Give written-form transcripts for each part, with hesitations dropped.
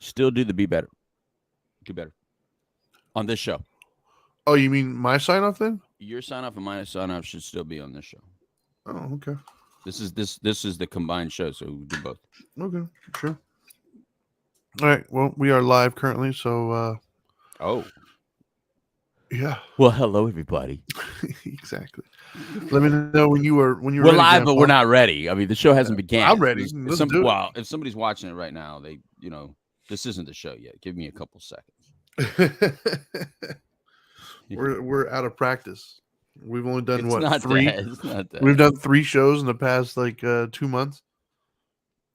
Still do the be better. Do better on this show. Oh, you mean my sign off then? Your sign off and my sign off should still be on this show. Oh, okay. This is the combined show, so we do both. Okay, sure. All right. Well, we are live currently, so Oh. yeah. Well, hello everybody. Exactly. Let me know when you were We're ready, live, Grandpa. but we're not ready. I mean, the show hasn't began. I'm ready. Let's do it. If somebody's watching it right now, this isn't the show yet. Give me a couple seconds. We're out of practice. We've only done It's three? It's not that. We've done 3 shows in the past 2 months.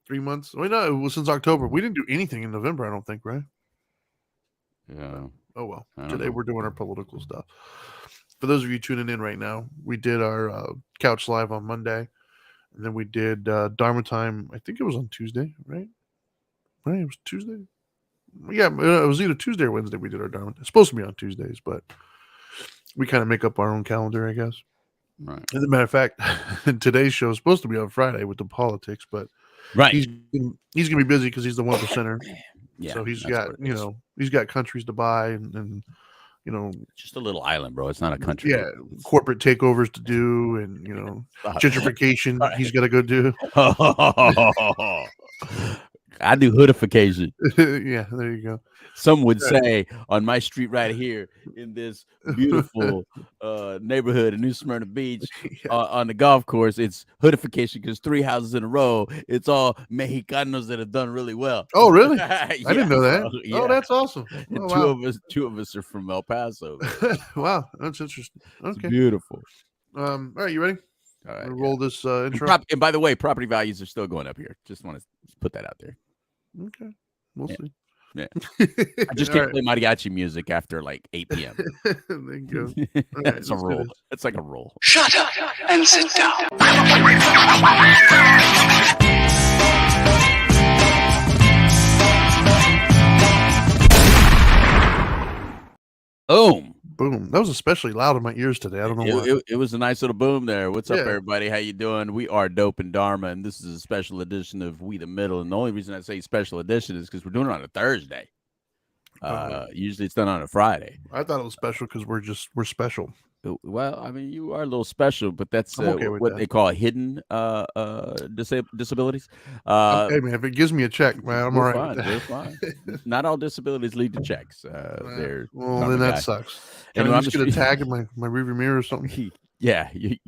3 months. Wait, no, it was since October. We didn't do anything in November, I don't think, right? Yeah. Oh well. Today we're doing our political stuff. For those of you tuning in right now, we did our couch live on Monday, and then we did Dharma time. I think it was on Tuesday, right? Right, it was Tuesday. Yeah, it was either Tuesday or Wednesday. We did our Dharma. It's supposed to be on Tuesdays, but we kind of make up our own calendar, I guess. Right. As a matter of fact, today's show is supposed to be on Friday with the politics, but right, he's gonna be busy because he's the 1%er. Yeah, so he's got he's got countries to buy and just a little island, bro. It's not a country. Yeah, corporate takeovers to do, and gentrification. Right. He's got to go do. I do hoodification. Yeah, there you go. Some would say on my street right here in this beautiful neighborhood in New Smyrna Beach on the golf course, it's hoodification because 3 houses in a row. It's all Mexicanos that have done really well. Oh, really? Yeah, I didn't know that. Yeah. Oh, that's awesome. Oh, two of us are from El Paso. Wow, that's interesting. Okay, it's beautiful. All right, you ready? All right, roll this intro. And by the way, property values are still going up here. Just want to put that out there. Okay, we'll see. Yeah. I just can't play mariachi music after 8 p.m. There you go. That's a rule. It's like a rule. Shut up and sit down. Boom. That was especially loud in my ears today. I don't know why. It was a nice little boom there. What's up, Yeah. everybody? How you doing? We are Dope and Dharma, and this is a special edition of We the Middle. And the only reason I say special edition is because we're doing it on a Thursday. Usually it's done on a Friday. I thought it was special because we're special. Well, I mean, you are a little special, but that's okay what they call hidden disabilities. Hey, man, if it gives me a check, man, I'm all right. We're fine. Not all disabilities lead to checks. Well, then that sucks. Can I just get a tag in my rearview mirror or something? Yeah, I'm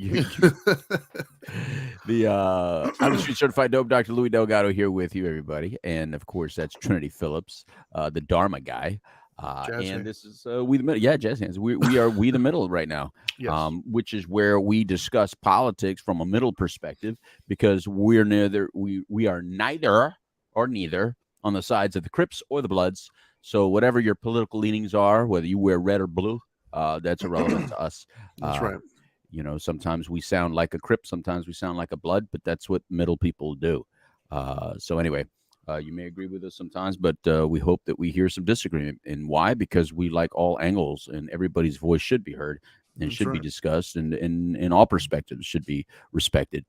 the street certified dope Dr. Louis Delgado here with you, everybody, and of course that's Trinity Phillips, the Dharma guy. And this is We the Middle. Yeah, jazz hands. We are We the Middle right now, yes. Which is where we discuss politics from a middle perspective because we are neither on the sides of the Crips or the Bloods. So whatever your political leanings are, whether you wear red or blue, that's irrelevant to us. That's right. Sometimes we sound like a Crip, sometimes we sound like a Blood, but that's what middle people do. So anyway. You may agree with us sometimes, but we hope that we hear some disagreement. And why? Because we like all angles, and everybody's voice should be heard and should be discussed, and in all perspectives should be respected.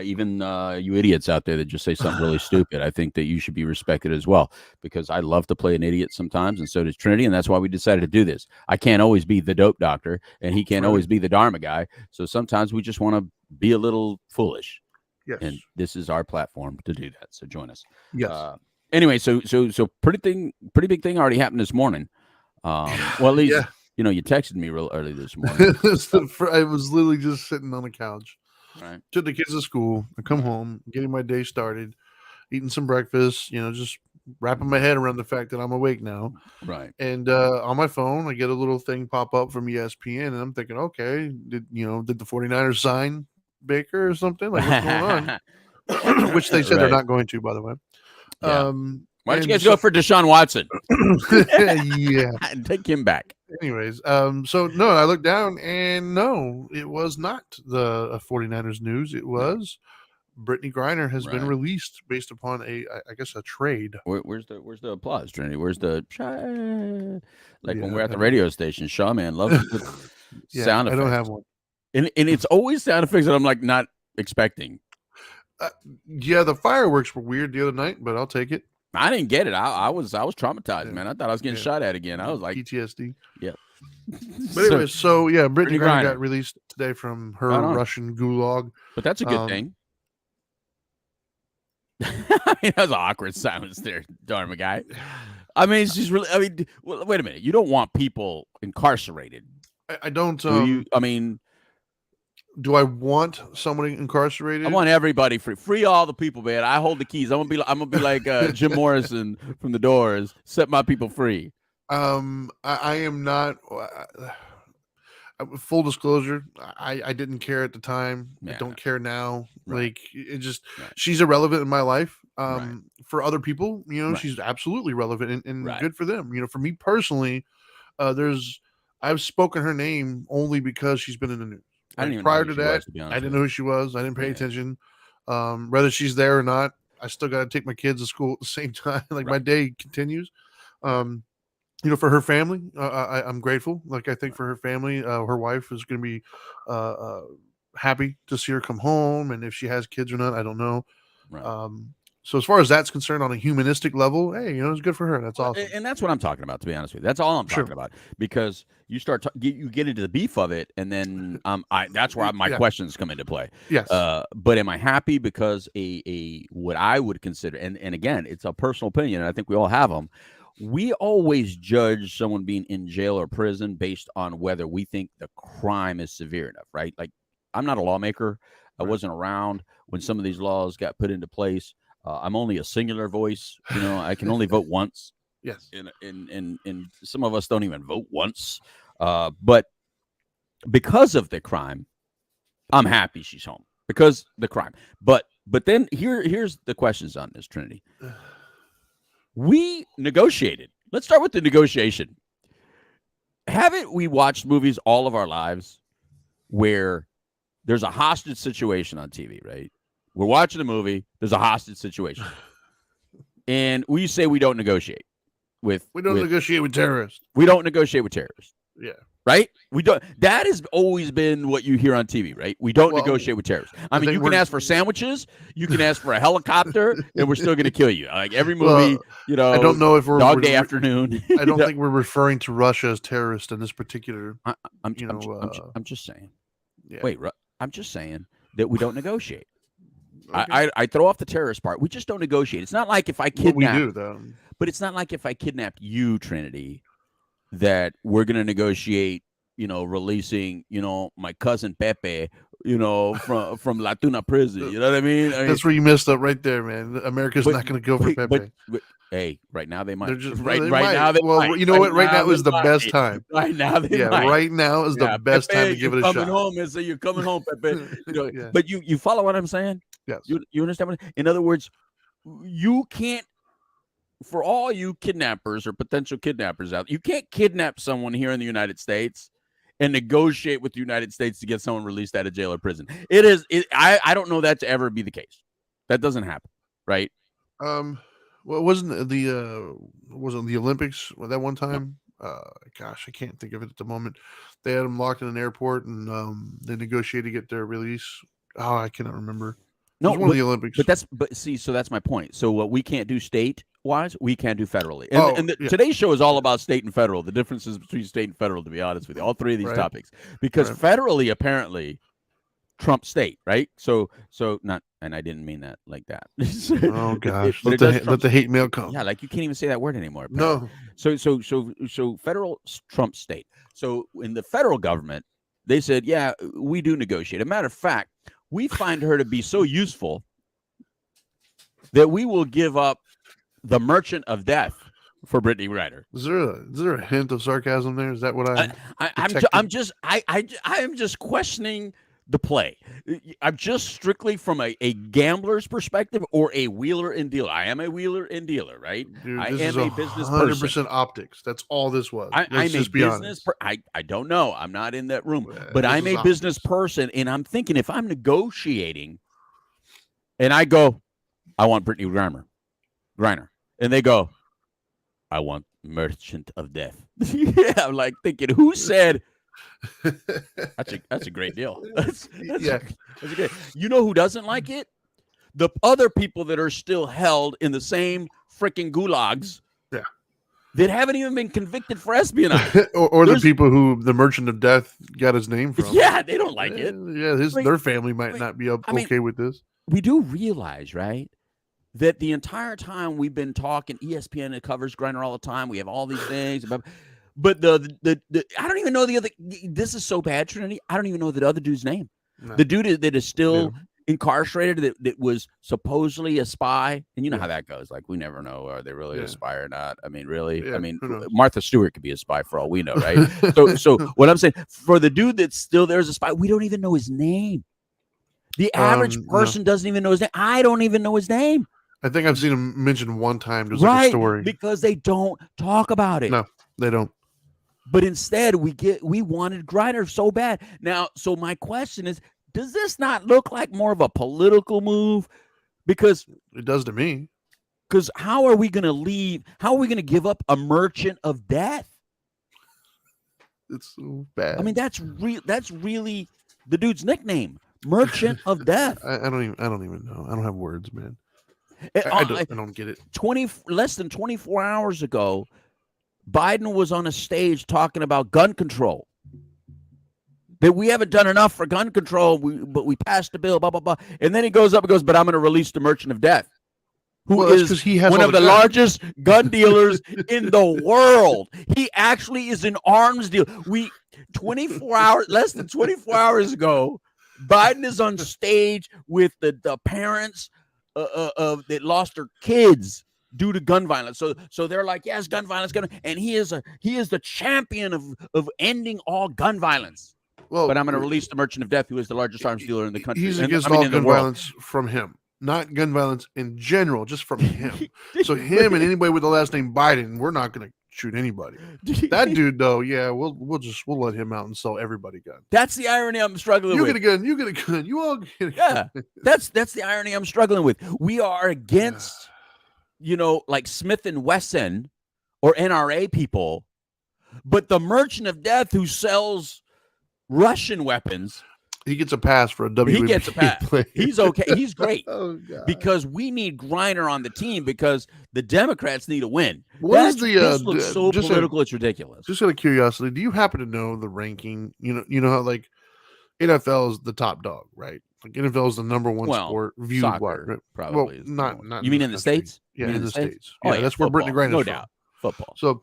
Even you idiots out there that just say something really stupid, I think that you should be respected as well, because I love to play an idiot sometimes, and so does Trinity, and that's why we decided to do this. I can't always be the dope doctor, and he can't always be the Dharma guy, so sometimes we just want to be a little foolish. Yes. And this is our platform to do that. So join us. Yes. Anyway, so pretty big thing already happened this morning. Well, at least you texted me real early this morning. I was literally just sitting on the couch. Right. Took the kids to school. I come home, getting my day started, eating some breakfast. Just wrapping my head around the fact that I'm awake now. Right. And on my phone, I get a little thing pop up from ESPN, and I'm thinking, okay, did the 49ers sign Baker or something? Like, what's going on? Which they said they're not going to, by the way. Yeah. Why don't you guys go for Deshaun Watson? Yeah. Take him back. Anyways, so no, I looked down and no, it was not the 49ers news. It was Brittney Griner has been released based upon I guess a trade. Where's the applause, Trinity? Where's the when we're at the radio station, Shaw man loves sound effects. I don't have one. And it's always sound effects that I'm not expecting. The fireworks were weird the other night, but I'll take it. I didn't get it. I was traumatized, man. I thought I was getting Yeah. shot at again. I was like, PTSD. yeah. But anyway, so yeah, Brittney Brittney Griner Griner. got released today from her Right on. Russian gulag. But that's a good thing. I mean, that was an awkward silence there, Dharma guy. I mean, it's just really. I mean, well, wait a minute. You don't want people incarcerated. I don't. Do you? I mean, do I want somebody incarcerated? I want everybody free. Free all the people, man. I hold the keys. I'm gonna be like Jim Morrison from The Doors. Set my people free. I am not. Full disclosure, I didn't care at the time. Yeah. I don't care now. Right. Like it just, Right. she's irrelevant in my life. Right. For other people, you know, Right. she's absolutely relevant and Right. good for them. You know, for me personally, I've spoken her name only because she's been in the news. I didn't even prior know to who she that, was, to be honest I didn't with know who she was. I didn't pay Yeah. attention. Whether she's there or not, I still got to take my kids to school at the same time. Like my Right. day continues. You know, for her family, I'm grateful. Like I think for her family, her wife is going to be happy to see her come home, and if she has kids or not, I don't know. Right. So as far as that's concerned, on a humanistic level, hey, you know, it's good for her. That's Well, awesome. and that's what I'm talking about, to be honest with you. That's all I'm Sure. talking about, because you start you get into the beef of it, and then that's where my Yeah. questions come into play. Yes. But am I happy because a what I would consider, and again, it's a personal opinion, and I think we all have them. We always judge someone being in jail or prison based on whether we think the crime is severe enough, right? Like, I'm not a lawmaker. I Right. wasn't around when some of these laws got put into place. I'm only a singular voice. You know, I can only vote once. Yes. And some of us don't even vote once. But because of the crime, I'm happy she's home because the crime. But then here's the questions on this, Trinity. We negotiated. Let's start with the negotiation. Haven't we watched movies all of our lives where there's a hostage situation on TV, right? We're watching a movie, there's a hostage situation. And we say we don't negotiate with negotiate with terrorists. We don't negotiate with terrorists. Yeah. Right? We don't. That has always been what you hear on TV, right? We don't Well, negotiate with terrorists. I I mean, think you can we're- ask for sandwiches, you can ask for a helicopter, and we're still going to kill you. Like every movie, Well, you know. I don't know if we're Dog Day Afternoon. I don't think we're referring to Russia as terrorist in this particular. I'm just saying. Yeah. Wait, I'm just saying that we don't negotiate. Okay. I throw off the terrorist part. We just don't negotiate. It's not like if I What kidnap. we do though. But it's not like if I kidnapped you, Trinity, that we're going to negotiate, you know, releasing, you know, my cousin Pepe, you know, from La Tuna prison. You know what I mean? That's where you messed up right there, man. America's not going to go for Pepe. But, hey, right now they might. They're just right they right might. now they well, might. you know what? Right now they is the might. best time. Right now they Yeah, might. right now is the best Pepe, time to give it a coming shot. home and say you're coming home, Pepe. You know, Yeah. But you follow what I'm saying? Yes. You understand what? In other words, you can't. For all you kidnappers or potential kidnappers out, you can't kidnap someone here in the United States and negotiate with the United States to get someone released out of jail or prison. I don't know that to ever be the case. That doesn't happen, right? Well, wasn't the Olympics that one time? Gosh, I can't think of it at the moment. They had them locked in an airport and they negotiated to get their release. Oh, I cannot remember. It was one of the Olympics. So that's my point. So what we can't do state-wise, we can't do federally. And yeah. Today's show is all about state and federal, the differences between state and federal, to be honest with you, all three of these Right. topics. Because federally, apparently, Trump state, right? So not, and I didn't mean that like that. Oh gosh, But let the hate mail come. yeah, like you can't even say that word anymore. Apparently. No. So federal Trump state. So in the federal government, they said, yeah, we do negotiate. A matter of fact, we find her to be so useful that we will give up the Merchant of Death for Brittney Griner. Is there a hint of sarcasm there? Is that what I'm just questioning the play. I'm just strictly from a gambler's perspective or a wheeler and dealer. I am a wheeler and dealer, right? Dude, I this am is a business 100% person. optics. That's all this was. I'm a Let's just be business. honest. I don't know. I'm not in that room, Yeah, but this I'm is a business optics. person, and I'm thinking if I'm negotiating, and I go, I want Brittney Griner, and they go, I want Merchant of Death. Yeah, I'm like thinking, who said? That's a great deal. That's Yeah. a great. You know who doesn't like it? the other people that are still held in the same freaking gulags. Yeah. That haven't even been convicted for espionage. or the people who the Merchant of Death got his name from. Yeah, they don't like it. Yeah, their family might not be okay with this. We do realize, right, that the entire time we've been talking, ESPN covers Griner all the time. We have all these things, but the I don't even know the other. This is so bad, Trinity. I don't even know the other dude's name. No. The dude that is still incarcerated that was supposedly a spy, and you know how that goes. Like, we never know, are they really a spy or not? I mean, really? I mean, Martha Stewart could be a spy for all we know, right? so what I'm saying, for the dude that's still there as a spy, we don't even know his name. The average person doesn't even know his name. I don't even know his name. I think I've seen him mentioned one time. There's like a story. Because they don't talk about it. No, they don't. But instead, we wanted Griner so bad. Now, so my question is, does this not look like more of a political move? Because it does to me. Because how are we going to leave? How are we going to give up a Merchant of Death? It's so bad. I mean, that's really the dude's nickname, Merchant of Death. I don't even know. I don't have words, man. I don't get it. Less than 24 hours ago, Biden was on a stage talking about gun control. That we haven't done enough for gun control, but we passed a bill, blah, blah, blah. And then he goes up and goes, but I'm going to release the Merchant of Death, who is one of the largest gun dealers in the world. He actually is an arms dealer. Less than 24 hours ago, Biden is on stage with the parents that lost their kids due to gun violence. So they're like, yes, gun violence, and he is the champion of ending all gun violence. Well, but I'm going to release the Merchant of Death, who is the largest arms dealer in the country. He's against all gun violence from him, not gun violence in general, just from him. So him and anybody with the last name Biden, we're not going to shoot anybody. That dude, though, yeah, we'll let him out and sell everybody guns. That's the irony I'm struggling with. You get a gun. You get a gun. You all get a gun. Yeah, that's the irony I'm struggling with. We are against, like Smith and Wesson or NRA people, but the Merchant of Death who sells Russian weapons, he gets a pass for a WNBA. He gets a pass. Player. He's okay. He's great. Oh, God. Because we need Griner on the team because the Democrats need a win. This looks so political, it's ridiculous. Just out of curiosity, do you happen to know the ranking? You know how like NFL is the top dog, right? Like NFL is the number one sport viewed. Soccer, right? probably. Well, not. You mean in the States? Yeah, in the States. Oh, yeah, that's where Brittney Griner is. No doubt. Football. So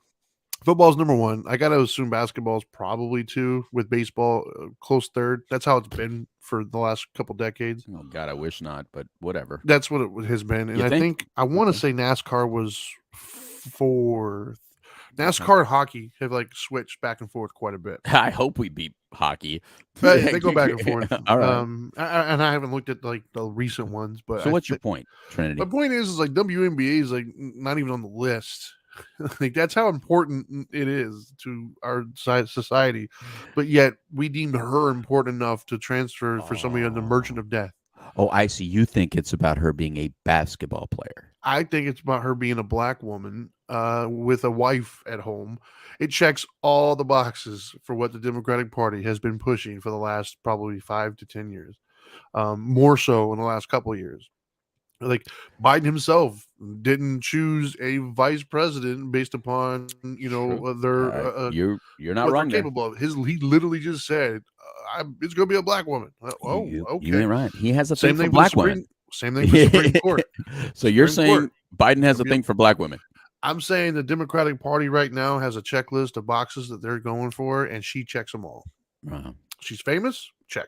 football's number one. I got to assume basketball's probably two, with baseball close third. That's how it's been for the last couple decades. Oh, God, I wish not, but whatever. That's what it has been. And I want to say NASCAR was fourth. NASCAR and hockey have like switched back and forth quite a bit. I hope we beat hockey. They go back and forth. All right. And I haven't looked at like the recent ones, but so what's your point, Trinity? My point is like WNBA is like not even on the list. Like that's how important it is to our society, but yet we deemed her important enough to transfer for somebody on the Merchant of Death. Oh, I see. You think it's about her being a basketball player. I think it's about her being a black woman with a wife at home. It checks all the boxes for what the Democratic Party has been pushing for the last probably 5 to 10 years, more so in the last couple of years. Like Biden himself didn't choose a vice president based upon their you're not wrong. Capable of. He literally just said it's going to be a black woman. Okay, you ain't right. He has a thing for black women. Same thing for Supreme Court. So you're saying Biden has a thing for black women? I'm saying the Democratic Party right now has a checklist of boxes that they're going for, and she checks them all. She's famous, check.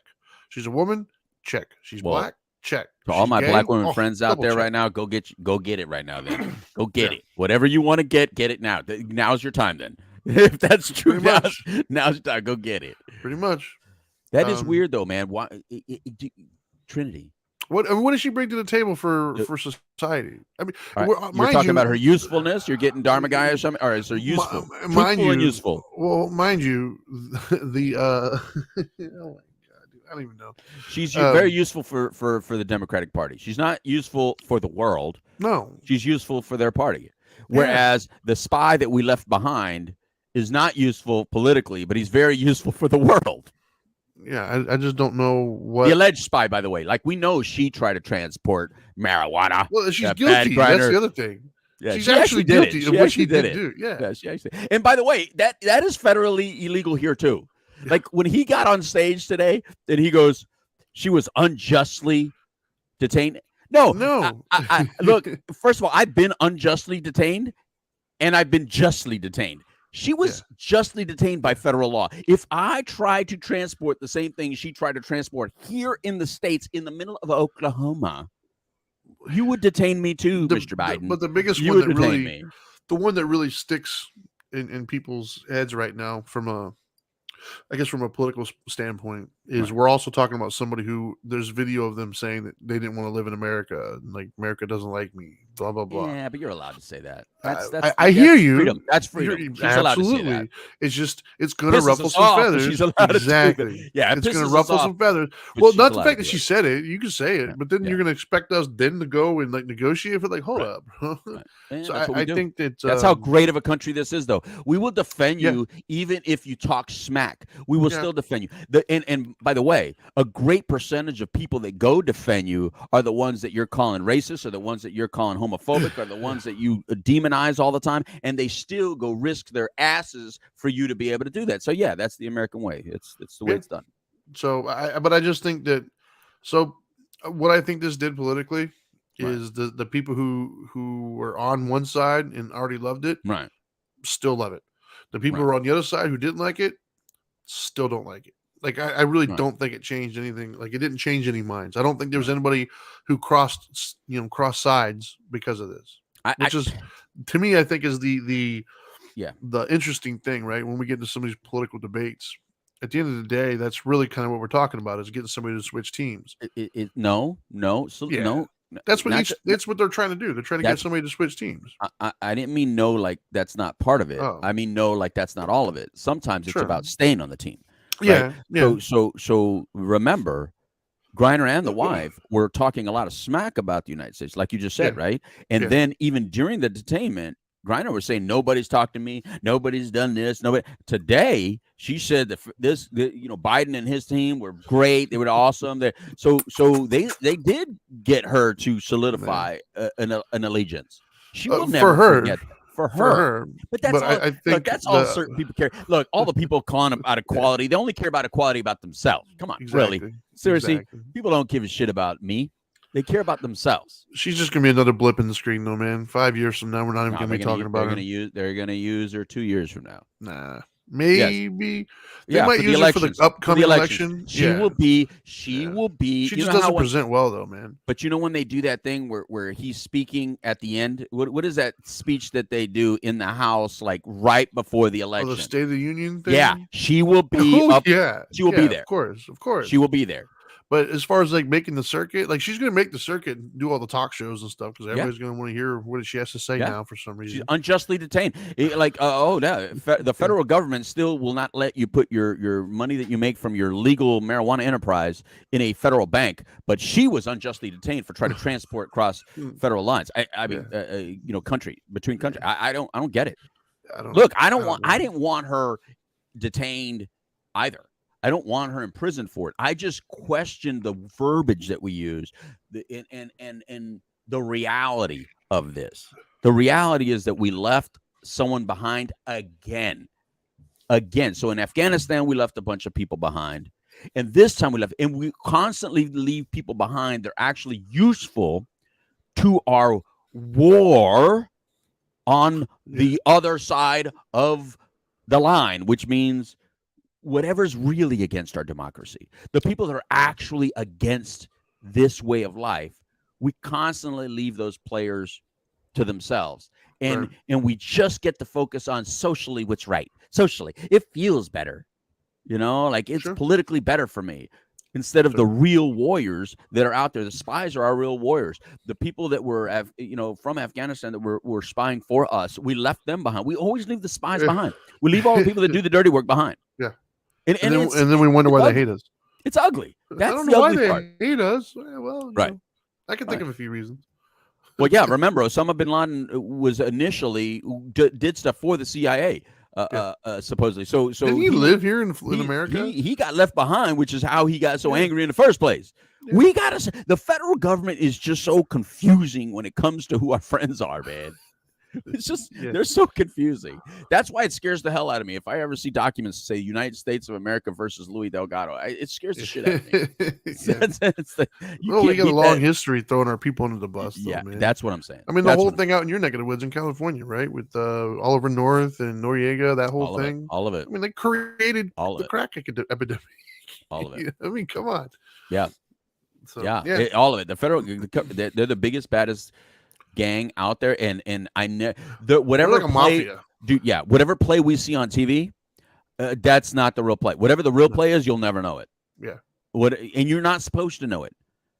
She's a woman, check. She's black. Check. To all my black women friends out there right now, go get it right now. Then go get it. Whatever you want to get it now. Now's your time. Then, if that's true, now's your time. Go get it. Pretty much. That is weird, though, man. Why, Trinity? What does she bring to the table for society? I mean, you're talking about her usefulness. You're getting Dharma guy or something, or is her useful? Useful. Well, mind you, the oh my. I don't even know. She's very useful for the Democratic Party. She's not useful for the world. No. She's useful for their party. Whereas the spy that we left behind is not useful politically, but he's very useful for the world. Yeah, I just don't know what. The alleged spy, by the way, like we know she tried to transport marijuana. Well, she's That bad guilty. That's Griner. the other thing. Yeah, She's she actually did it. guilty She of what actually she did did it. do. Yeah. Yeah, she actually. And by the way, that is federally illegal here too. Like when he got on stage today, and he goes, "She was unjustly detained." No. I look. First of all, I've been unjustly detained, and I've been justly detained. She was justly detained by federal law. If I tried to transport the same thing she tried to transport here in the States, in the middle of Oklahoma, you would detain me too, Mr. Biden. But the biggest you one would that detain really, me. the one that really sticks in people's heads right now, from a political standpoint, is we're also talking about somebody who there's video of them saying that they didn't want to live in America, and like America doesn't like me, blah blah blah. Yeah, but you're allowed to say that. I hear you. Freedom. That's freedom. She's allowed to say that. It's just it's going to ruffle some feathers. She's allowed exactly. To do that. Yeah, it's going to ruffle some feathers. Well, not the fact that she said it. You can say it, but then you're going to expect us then to go and like negotiate for like, hold up. Yeah, so I think that's how great of a country this is, though. We will defend you even if you talk smack. We will still defend you. And by the way, a great percentage of people that go defend you are the ones that you're calling racist, or the ones that you're calling homophobic, or the ones that you demonize all the time, and they still go risk their asses for you to be able to do that. So yeah, that's the American way. It's the way it's done. So but I just think that, so what I think this did politically is the people who were on one side and already loved it, still love it. The people who were on the other side who didn't like it still don't like it. Like I really don't think it changed anything. Like it didn't change any minds. I don't think there was anybody who crossed sides because of this. Which is, to me, I think is the interesting thing, right? When we get into some of these political debates, at the end of the day, that's really kind of what we're talking about, is getting somebody to switch teams. No. That's what that's what they're trying to do. They're trying to get somebody to switch teams. I didn't mean no, like that's not part of it. I mean no, like that's not all of it. Sometimes it's about staying on the team. Right? Yeah. So remember, Griner and the wife were talking a lot of smack about the United States, like you just said, right? And then even during the detainment, Griner was saying nobody's talked to me, nobody's done this, nobody. Today, she said that Biden and his team were great, they were awesome. So they did get her to solidify an allegiance. She will never forget. For her. But that's all. I think that's all certain people care. Look, all the people calling about equality, they only care about equality about themselves. Come on, really? Seriously, people don't give a shit about me. They care about themselves. She's just gonna be another blip in the screen, though, man. 5 years from now, we're not even gonna be talking about her. They're gonna use her 2 years from now. Nah. Maybe they might use her for the upcoming election. She will be. She just doesn't present well, though, man. But when they do that thing where he's speaking at the end, what is that speech that they do in the House, like right before the election? The State of the Union thing. Yeah, she will be. She will be there. Of course, she will be there. But as far as like making the circuit, like she's going to make the circuit and do all the talk shows and stuff, because everybody's going to want to hear what she has to say now for some reason. She's unjustly detained. The federal government still will not let you put your money that you make from your legal marijuana enterprise in a federal bank. But she was unjustly detained for trying to transport across federal lines. I mean, between country. I don't get it. I didn't want her detained either. I don't want her in prison for it. I just question the verbiage that we use, and the reality of this. The reality is that we left someone behind again. So in Afghanistan, we left a bunch of people behind, and this time and we constantly leave people behind. They're actually useful to our war on the other side of the line, which means whatever's really against our democracy, the people that are actually against this way of life, we constantly leave those players to themselves. And we just get to focus on socially what's right. Socially, it feels better. Like it's politically better for me. Instead of the real warriors that are out there. The spies are our real warriors. The people that were, from Afghanistan that were spying for us, we left them behind. We always leave the spies behind. We leave all the people that do the dirty work behind. Yeah. And then we wonder why they hate us. It's ugly. That's I don't know why they hate us. Well, I can think of a few reasons. Well, yeah. Remember, Osama bin Laden was initially did stuff for the CIA. supposedly. So Didn't he live here in America? He got left behind, which is how he got so angry in the first place. Yeah. We gotta. The federal government is just so confusing when it comes to who our friends are, man. It's just they're so confusing. That's why it scares the hell out of me. If I ever see documents that say United States of America versus Louis Delgado, it scares the shit out of me. We got a long history throwing our people under the bus. Though, man. That's what I'm saying. I mean, the whole thing out in your neck of the woods in California, right? With Oliver North and Noriega, that whole thing. All of it. I mean, they created the crack epidemic. All of it. I mean, come on. Yeah. So, all of it. The federal, they're the biggest, baddest gang out there, and I know whatever like a mafia, dude. Yeah, whatever play we see on TV, that's not the real play. Whatever the real play is, you'll never know it. Yeah. And you're not supposed to know it.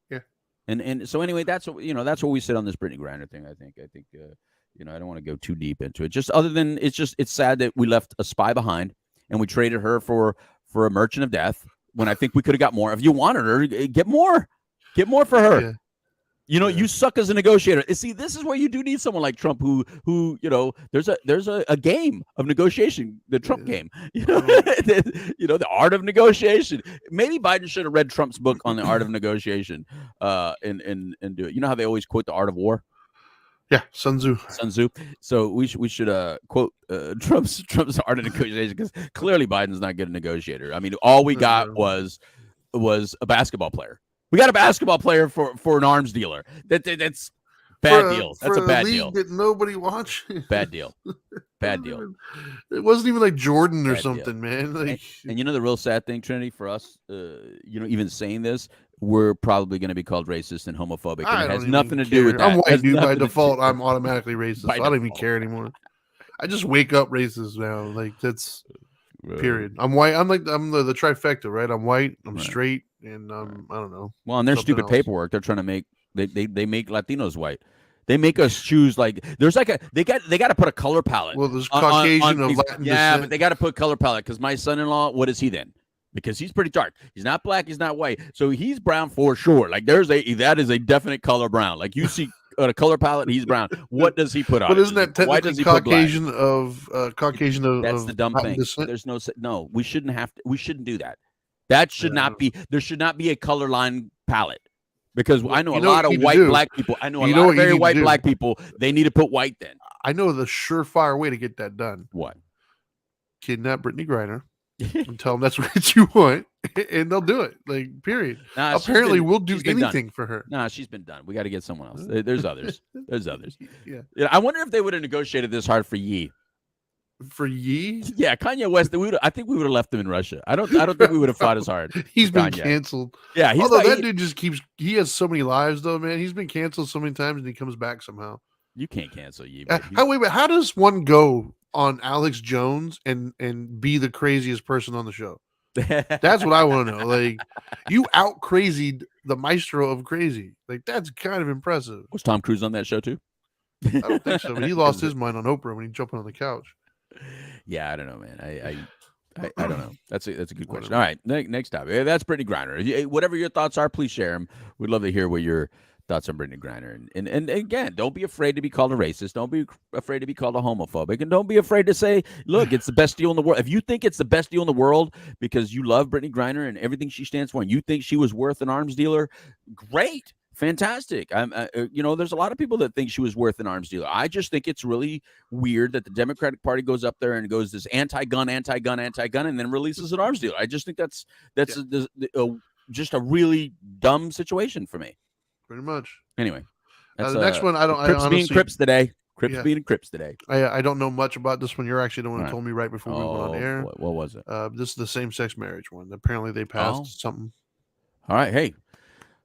Yeah. And so anyway, that's what that's what we said on this Brittney Griner thing. I think I don't want to go too deep into it. Just other than it's sad that we left a spy behind and we traded her for a merchant of death when I think we could have got more. If you wanted her, get more for her. Yeah. You suck as a negotiator. See, this is where you do need someone like Trump, who there's a game of negotiation, the Trump game. The art of negotiation. Maybe Biden should have read Trump's book on the art of negotiation, and do it. You know how they always quote the art of war? Yeah, Sun Tzu. So we should quote Trump's art of negotiation, because clearly Biden's not good a negotiator. I mean, all we got was a basketball player. We got a basketball player for an arms dealer. That's bad deal. That's a bad deal. That nobody watched. Bad deal. Bad deal. It wasn't even like Jordan or something, man. Like, and the real sad thing, Trinity, for us, even saying this, we're probably going to be called racist and homophobic. And it has nothing to do with that. I'm white, dude. By default, I'm automatically racist. So I don't even care anymore. I just wake up racist now. Like, that's period. I'm white. I'm the trifecta, right? I'm white. I'm straight. And I don't know. Well, and their stupid paperwork, they're trying to make they make Latinos white. They make us choose there's they got to put a color palette. Well, there's Caucasian of Latin descent. But they got to put color palette, because my son-in-law, what is he then? Because he's pretty dark. He's not black. He's not white. So he's brown for sure. Like that is a definite color brown. Like you see a color palette, he's brown. What does he put on? But isn't that technically Caucasian of Caucasian of? That's the dumb thing. Descent? There's no. We shouldn't do that. That should not be. There should not be a color line palette, because I know a lot of white black people. I know a lot of very white black people. They need to put white then. I know the surefire way to get that done. What? Kidnap Brittney Griner and tell them that's what you want, and they'll do it. Like, period. Apparently, we'll do anything for her. Nah, she's been done. We got to get someone else. There's others. There's others. Yeah. I wonder if they would have negotiated this hard for Yee. For Yee? Yeah, Kanye West. I think we would have left him in Russia. I don't think we would have fought as hard. He's been canceled. Yeah, that dude just keeps. He has so many lives, though, man. He's been canceled so many times, and he comes back somehow. You can't cancel Yee. How does one go on Alex Jones and be the craziest person on the show? That's what I want to know. Like, you out crazied the maestro of crazy. Like, that's kind of impressive. Was Tom Cruise on that show too? I don't think so. But he lost his mind on Oprah when he jumped on the couch. Yeah, I don't know, man. I don't know. That's a good question. All right, next topic. That's Brittney Griner. Whatever your thoughts are, please share them. We'd love to hear what your thoughts on Brittney Griner. And again, don't be afraid to be called a racist. Don't be afraid to be called a homophobic. And don't be afraid to say, look, it's the best deal in the world. If you think it's the best deal in the world because you love Brittney Griner and everything she stands for, and you think she was worth an arms dealer, great. Fantastic. There's a lot of people that think she was worth an arms dealer. I just think it's really weird that the Democratic Party goes up there and goes this anti-gun, and then releases an arms dealer. I just think that's just a really dumb situation for me. Pretty much. Anyway, the next one, Crips being Crips today. Being Crips today. I don't know much about this one. You're actually the one who told me right before we went on air. What was it? This is the same-sex marriage one. Apparently, they passed something. All right. Hey.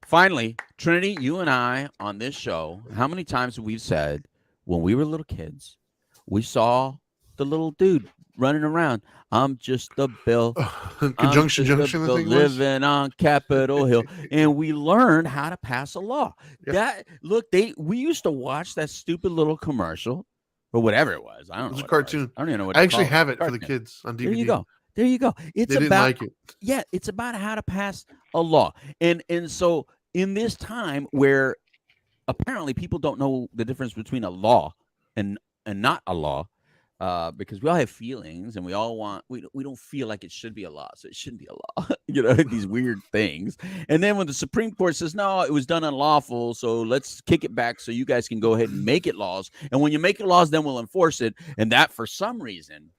Finally, Trinity, you and I on this show, how many times have we said when we were little kids, we saw the little dude running around. I'm just a bill. Conjunction Junction, I think living on Capitol Hill. And we learned how to pass a law. Yeah. We used to watch that stupid little commercial or whatever it was. I don't know. It was a cartoon. I don't even know what I actually have it for the kids on DVD. There you go. It's they didn't like it. Yeah, it's about how to pass a law. And so in this time where apparently people don't know the difference between a law and not a law, because we all have feelings and we all want, we don't feel like it should be a law, so it shouldn't be a law. You know, these weird things. And then when the Supreme Court says no, it was done unlawful, so let's kick it back so you guys can go ahead and make it laws, and when you make it laws, then we'll enforce it. And that for some reason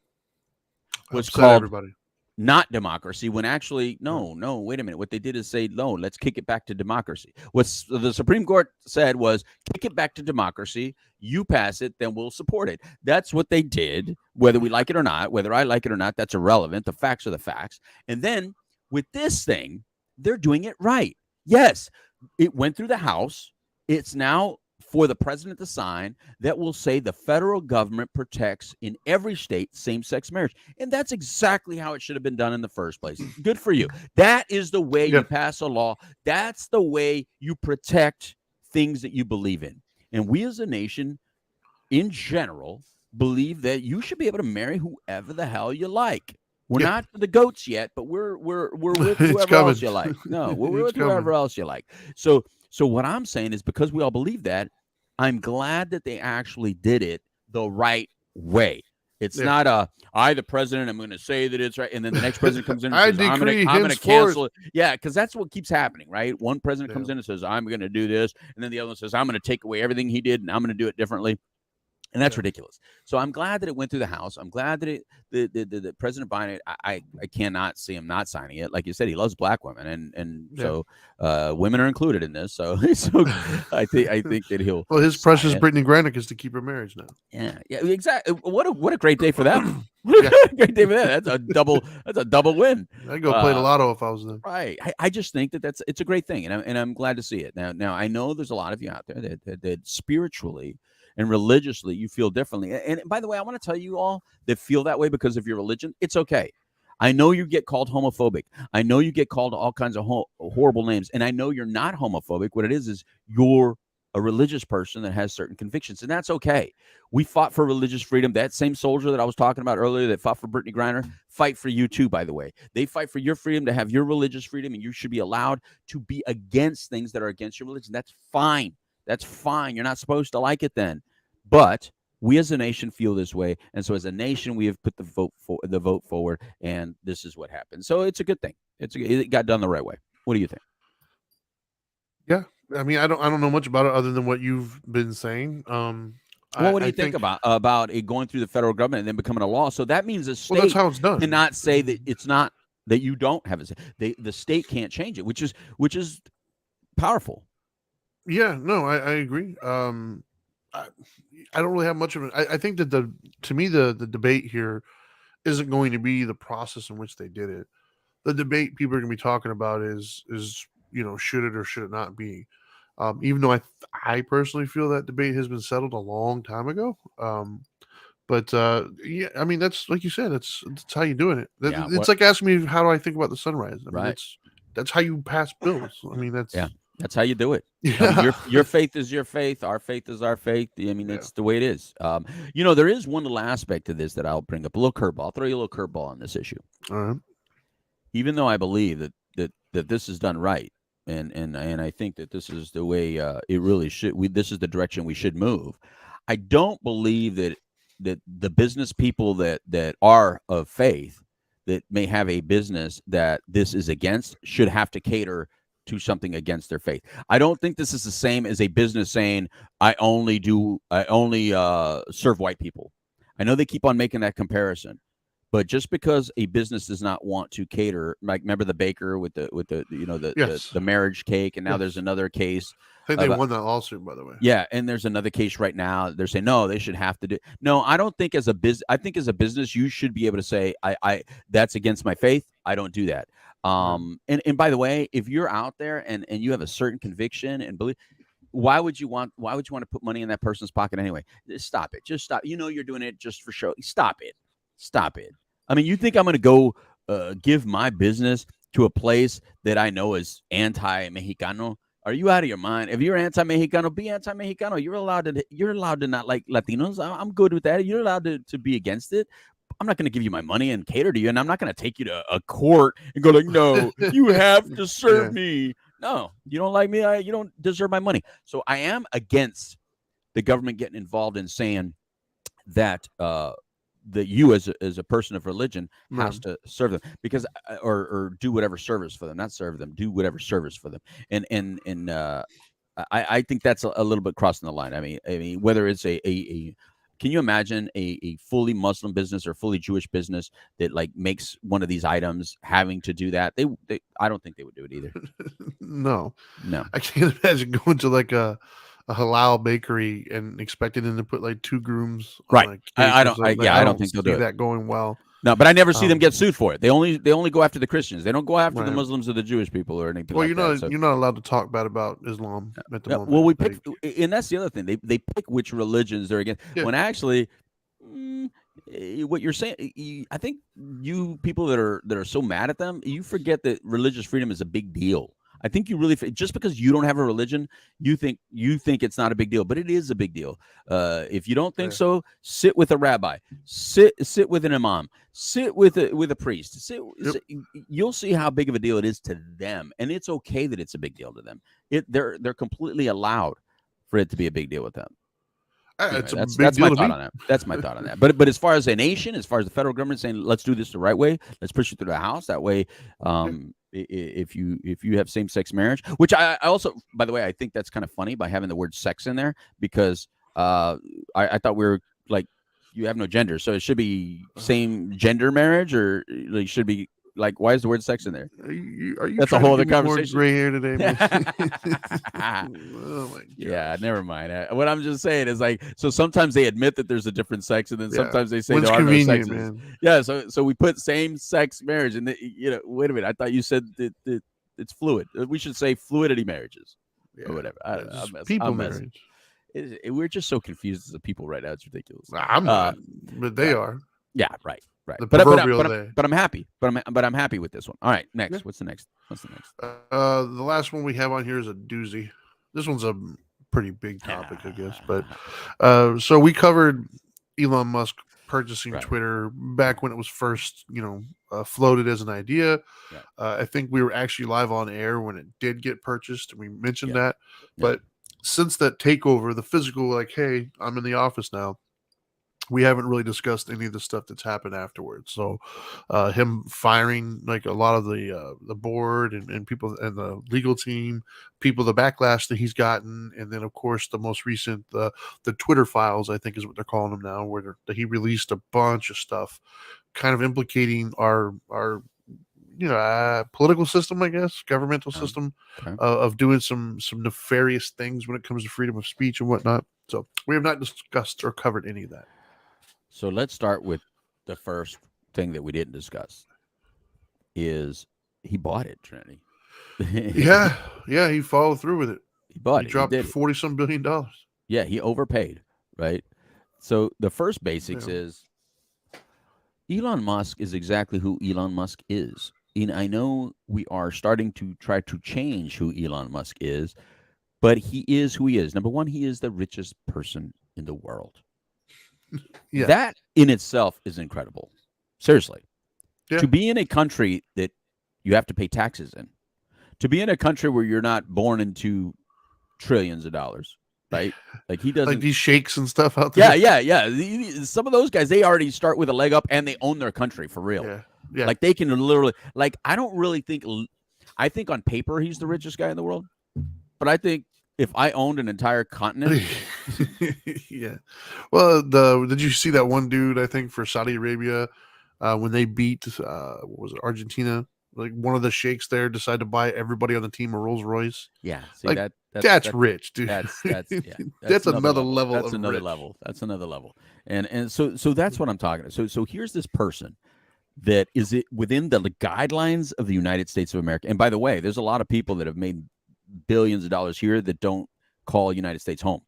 was Upset called everybody. not democracy, when actually no, wait a minute, what they did is say no, let's kick it back to democracy. What the Supreme Court said was kick it back to democracy, you pass it, then we'll support it. That's what they did, whether we like it or not, whether I like it or not, that's irrelevant. The facts are the facts. And then with this thing, they're doing it right. Yes, it went through the House. It's now for the president to sign that will say the federal government protects in every state same-sex marriage. And that's exactly how it should have been done in the first place. Good for you. That is the way you pass a law. That's the way you protect things that you believe in. And we as a nation, in general, believe that you should be able to marry whoever the hell you like. We're not for the goats yet, but we're with whoever else you like. No, we're with whoever else you like. So what I'm saying is, because we all believe that, I'm glad that they actually did it the right way. It's not I, the president, I'm going to say that it's right, and then the next president comes in and says, I'm going to cancel it. Yeah, because that's what keeps happening, right? One president comes in and says, I'm going to do this, and then the other one says, I'm going to take away everything he did, and I'm going to do it differently. And that's ridiculous. So I'm glad that it went through the House. I'm glad that the President Biden, I cannot see him not signing it. Like you said, he loves black women, and so women are included in this. So I think that he'll. Well, his precious Brittney Griner is to keep her marriage now. Yeah, exactly. What a great day for them. Great day for that. That's a double win. I'd go play the lotto if I was them. Right. I just think that it's a great thing, and I'm glad to see it. Now I know there's a lot of you out there that spiritually and religiously you feel differently. And by the way, I want to tell you all that feel that way because of your religion, it's okay. I know you get called homophobic. I know you get called all kinds of horrible names. And I know you're not homophobic. What it is you're a religious person that has certain convictions, and that's okay. We fought for religious freedom. That same soldier that I was talking about earlier that fought for Brittney Griner, fight for you too, by the way. They fight for your freedom to have your religious freedom, and you should be allowed to be against things that are against your religion. That's fine. That's fine. You're not supposed to like it then. But we as a nation feel this way, and so as a nation, we have put the vote forward, and this is what happened. So it's a good thing. It got done the right way. What do you think? Yeah, I mean, I don't know much about it other than what you've been saying. Well, what do you think about it going through the federal government and then becoming a law? So that means the state that's how it's done. cannot say that it's not, that you don't have it. The state can't change it, which is powerful. Yeah, no, I agree. I don't really have much of it. I think that to me the debate here isn't going to be the process in which they did it. The debate people are going to be talking about is should it or should it not be? Even though I personally feel that debate has been settled a long time ago. But yeah, I mean, that's like you said, that's how you're doing it. It's like asking me how do I think about the sunrise. I mean, that's how you pass bills. I mean, that's how you do it. Yeah. Your faith is your faith. Our faith is our faith. I mean, that's the way it is. There is one little aspect to this that I'll bring up. A little curveball. I'll throw you a little curveball on this issue. All right. Even though I believe that this is done right, and I think that this is the way it really should. This is the direction we should move. I don't believe that the business people that are of faith, that may have a business that this is against, should have to cater to something against their faith. I don't think this is the same as a business saying I only serve white people. I know they keep on making that comparison, but just because a business does not want to cater, like remember the baker with the marriage cake, and now there's another case. I think they won that lawsuit, by the way. Yeah, and there's another case right now. They're saying no, they should have to do. No, I don't think as a business. I think as a business, you should be able to say, I that's against my faith. I don't do that. And by the way, if you're out there and you have a certain conviction and belief, why would you want to put money in that person's pocket anyway? Stop it. Just stop. You're doing it just for show. Stop it. I mean, you think I'm going to go give my business to a place that I know is anti-Mexicano? Are you out of your mind? If you're anti-Mexicano, be anti-Mexicano. You're allowed to not like Latinos. I'm good with that. You're allowed to be against it. I'm not going to give you my money and cater to you, and I'm not going to take you to a court and go like, no, you have to serve me. No, you don't like me. You don't deserve my money. So I am against the government getting involved in saying that that you as a person of religion has Right. to serve them, because or do whatever service for them, not serve them, do whatever service for them. And I think that's a little bit crossing the line. I mean, whether it's a can you imagine a fully Muslim business or fully Jewish business that like makes one of these items having to do that? They I don't think they would do it either. No, No. I can't imagine going to like a halal bakery and expecting them to put like 2 grooms on Right. a cake. I or don't. something. Yeah, I I don't don't think they'll see do it. that going well. No, but I never see them Um, get sued for it. They only go after the Christians. They don't go after the Right. Muslims or the Jewish people or anything Well, like that. So you're not allowed to talk bad about Islam at the yeah, moment. well, we Like, pick, and that's the other thing. They pick which religions they're against. Yeah. When actually, what you're saying, I think you people that are so mad at them, you forget that religious freedom is a big deal. I think you really just because you don't have a religion, you think it's not a big deal, but it is a big deal. If you don't think Yeah. so, sit with a rabbi, sit with an imam, sit with a priest. Sit, you'll see how big of a deal it is to them, and it's okay that it's a big deal to them. They're completely allowed for it to be a big deal with them. Anyway, it's a that's big deal my to thought me. on that. That's my thought on that. But as far as a nation, as far as the federal government saying, let's do this the right way, let's push it through the House that way. If you have same sex marriage, which I also, by the way, I think that's kind of funny by having the word sex in there, because I thought we were like, you have no gender, so it should be same gender marriage, or like should be like, why is the word sex in there? Are you That's a trying whole to other give me more conversation. gray hair today, man? Oh my god. Yeah, never mind. What I'm just saying is like, so sometimes they admit that there's a different sex, and then Yeah. sometimes they say When's there are no convenient, sexes. man. Yeah, so we put same sex marriage, and wait a minute, I thought you said that it's fluid. We should say fluidity marriages or whatever. Just people marriage. We're just so confused as a people right now. It's ridiculous. I'm not, but they are. Yeah, right. The But proverbial they. I'm happy. But I'm happy with this one. All right, next. Yeah. What's the next? The last one we have on here is a doozy. This one's a pretty big topic, I guess. But so we covered Elon Musk purchasing Right. Twitter back when it was first, floated as an idea. Yeah. I think we were actually live on air when it did get purchased, and we mentioned Yeah. that. Yeah. But since that takeover, the physical, like, hey, I'm in the office now, we haven't really discussed any of the stuff that's happened afterwards. So him firing like a lot of the board and people and the legal team, people, the backlash that he's gotten, and then of course the most recent the Twitter files, I think is what they're calling them now, where he released a bunch of stuff kind of implicating our political system, I guess, governmental system, okay. of doing some nefarious things when it comes to freedom of speech and whatnot. So we have not discussed or covered any of that. So let's start with the first thing that we didn't discuss. Is he bought it, Trinity? Yeah, he followed through with it. He bought He it. dropped He did it. $40-some billion. Yeah, he overpaid, right? So the first basics is Elon Musk is exactly who Elon Musk is. And I know we are starting to try to change who Elon Musk is, but he is who he is. Number one, he is the richest person in the world. Yeah. That in itself is incredible. Seriously. Yeah. To be in a country that you have to pay taxes in, to be in a country where you're not born into trillions of dollars, right? Like he doesn't. Like these sheikhs and stuff out there. Yeah. Some of those guys, they already start with a leg up and they own their country for real. Yeah. Like they can literally, like, I don't really think, I think on paper he's the richest guy in the world, but I think if I owned an entire continent. Yeah. Well, did you see that one dude, I think, for Saudi Arabia, when they beat, what was it, Argentina? Like one of the sheikhs there decided to buy everybody on the team a Rolls Royce. Yeah. See, Like, that's that's rich, dude. That's That's another level. That's of another rich. level. That's another level. And so that's what I'm talking about. So here's this person that is it within the guidelines of the United States of America. And by the way, there's a lot of people that have made billions of dollars here that don't call United States home.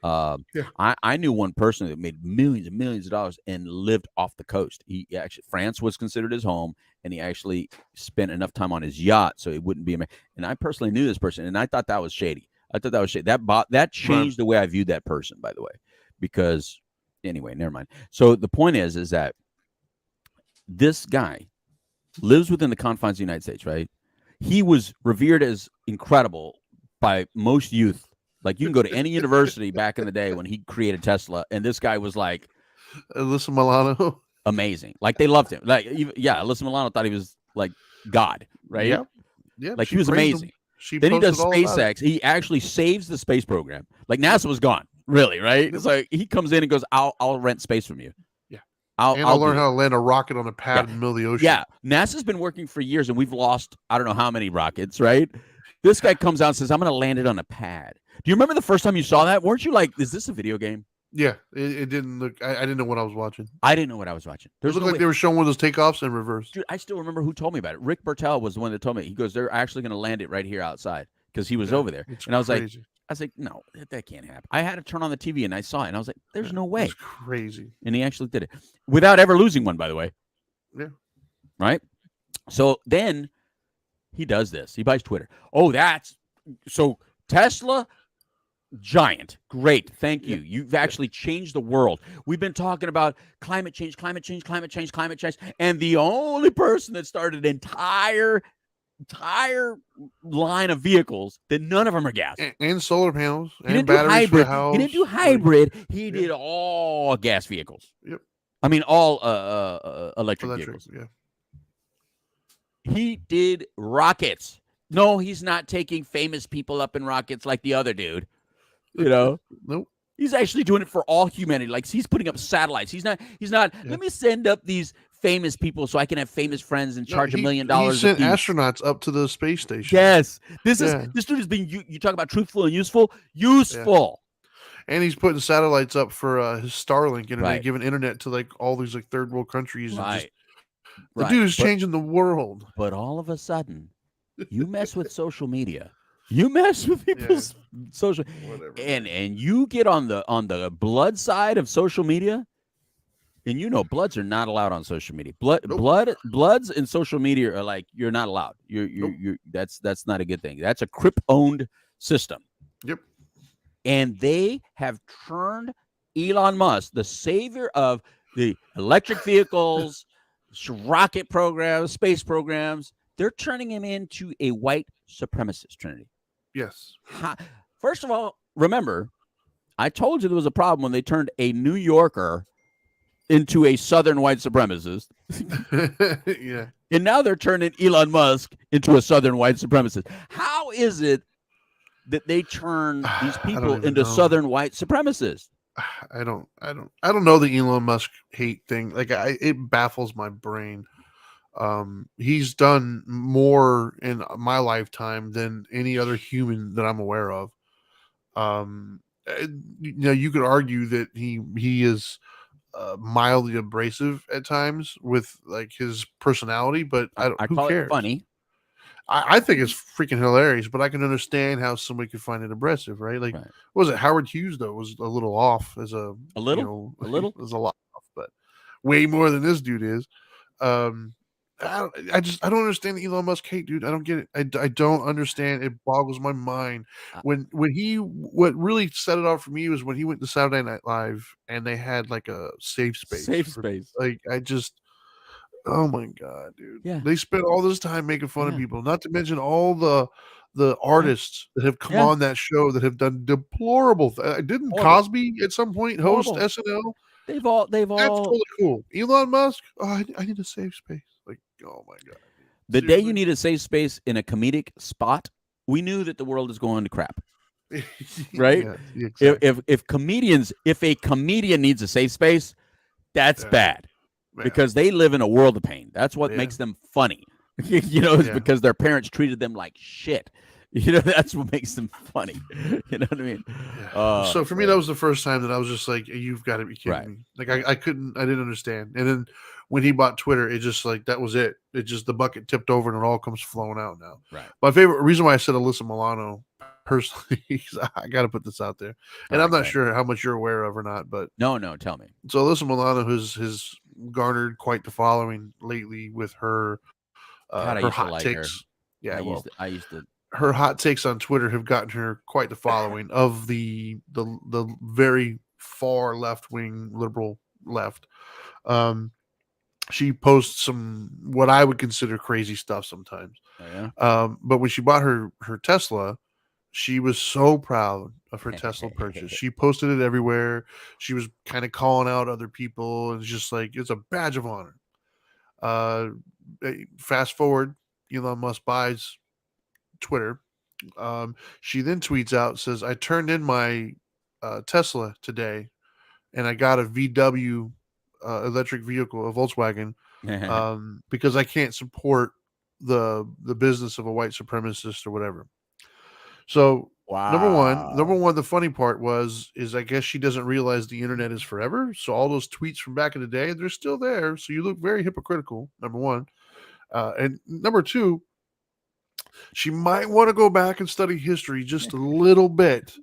I knew one person that made millions and millions of dollars and lived off the coast. He actually, France was considered his home, and he actually spent enough time on his yacht so it wouldn't be. And I personally knew this person, and I thought that was shady. That changed the way I viewed that person, by the way, because anyway, never mind. So the point is that this guy lives within the confines of the United States, right? He was revered as incredible by most youth. Like you can go to any university back in the day when he created Tesla, and this guy was like, Alyssa Milano. amazing. Like they loved him. Like Alyssa Milano thought he was like God, right? Yep. Yep. Like She he was praised amazing. him. She Then he does posted all about it. SpaceX. He actually saves the space program. Like NASA was gone, really, right? Yep. So he comes in and goes, "I'll rent space from you. Yeah. I'll I'll learn do how it." to land a rocket on a pad Yeah. in the middle of the ocean. Yeah, NASA's been working for years, and we've lost I don't know how many rockets, right? This guy comes out and says, "I'm going to land it on a pad." Do you remember the first time you saw that? Weren't you like, "Is this a video game?" Yeah. It didn't look. I didn't know what I was watching. I didn't know what I was watching. It There's looked no like way. they were showing one of those takeoffs in reverse. Dude, I still remember who told me about it. Rick Bertel was the one that told me. He goes, "They're actually going to land it right here outside," because he was over there. It's And I was crazy. like, "No, that can't happen." I had to turn on the TV and I saw it, and I was like, "There's no way." It's crazy. And he actually did it without ever losing one, by the way. Yeah. Right. So then he does this. He buys Twitter. Oh, that's so Tesla. Giant. Great. Thank you. You've actually changed the world. We've been talking about climate change. And the only person that started an entire line of vehicles that none of them are gas. And solar panels He didn't and do batteries for hybrid. the house. He didn't do hybrid. He did all gas vehicles. Yep. I mean, all electric vehicles. Yeah. He did rockets. No, he's not taking famous people up in rockets like the other dude. You know, Nope. he's actually doing it for all humanity. Like he's putting up satellites. He's not. Let me send up these famous people so I can have famous friends and charge $1 million. He sent astronauts up to the space station. Yes, this dude is being. You talk about truthful and useful. Useful. Yeah. And he's putting satellites up for his Starlink internet, Right. giving internet to like all these like third world countries. Right. And just, the dude is changing the world. But all of a sudden, you mess with social media. You mess with people's social, and you get on the blood side of social media, and you know bloods are not allowed on social media. Bloods and social media are like you're not allowed. You're that's not a good thing. That's a Crip-owned system. Yep. And they have turned Elon Musk, the savior of the electric vehicles, rocket programs, space programs. They're turning him into a white supremacist, Trinity. Yes. First of all, remember, I told you there was a problem when they turned a New Yorker into a Southern white supremacist. Yeah. And now they're turning Elon Musk into a Southern white supremacist. How is it that they turn these people into Southern white supremacists? I don't know the Elon Musk hate thing. Like it baffles my brain. He's done more in my lifetime than any other human that I'm aware of. You could argue that he is mildly abrasive at times with like his personality, but who call cares? It funny. I think it's freaking hilarious, but I can understand how somebody could find it abrasive, right? Like, what was it? Howard Hughes though was a little off as a little was a lot off, but way more than this dude is. I don't understand the Elon Musk hate, dude. I don't get it. I don't understand. It boggles my mind. What really set it off for me was when he went to Saturday Night Live and they had like a safe space. Like oh my god, dude. Yeah. They spent all this time making fun of people, not to mention all the artists that have come on that show that have done deplorable didn't Cosby at some point host SNL? They've all That's totally cool. Elon Musk, I need a safe space. Like, oh my god. The day you need a safe space in a comedic spot, we knew that the world is going to crap. Right? Yeah, exactly. If a comedian needs a safe space, that's bad. Because they live in a world of pain. That's what makes them funny. It's because their parents treated them like shit. That's what makes them funny. You know what I mean? So for me, that was the first time that I was just like, you've got to be kidding me. Like I didn't understand. And then when he bought Twitter, it just like, that was it. It just, the bucket tipped over and it all comes flowing out now. Right. My favorite reason why I said Alyssa Milano personally, I got to put this out there. And I'm not sure how much you're aware of or not, but no, tell me. So Alyssa Milano has garnered quite the following lately with her, her hot takes. Her. Yeah. I used to. Her hot takes on Twitter have gotten her quite the following of the very far left wing liberal left. She posts some what I would consider crazy stuff sometimes. Oh, yeah? But when she bought her Tesla, She was so proud of her Tesla purchase. She posted it everywhere. She was kind of calling out other people, and it's just like it's a badge of honor. Fast forward, Elon Musk buys Twitter. She then tweets out, says, "I turned in my Tesla today, and I got a VW electric vehicle, a Volkswagen, because I can't support the business of a white supremacist or whatever." So number one, the funny part is I guess she doesn't realize the internet is forever. So all those tweets from back in the day, they're still there. So you look very hypocritical. Number one, and number two, she might want to go back and study history just a little bit,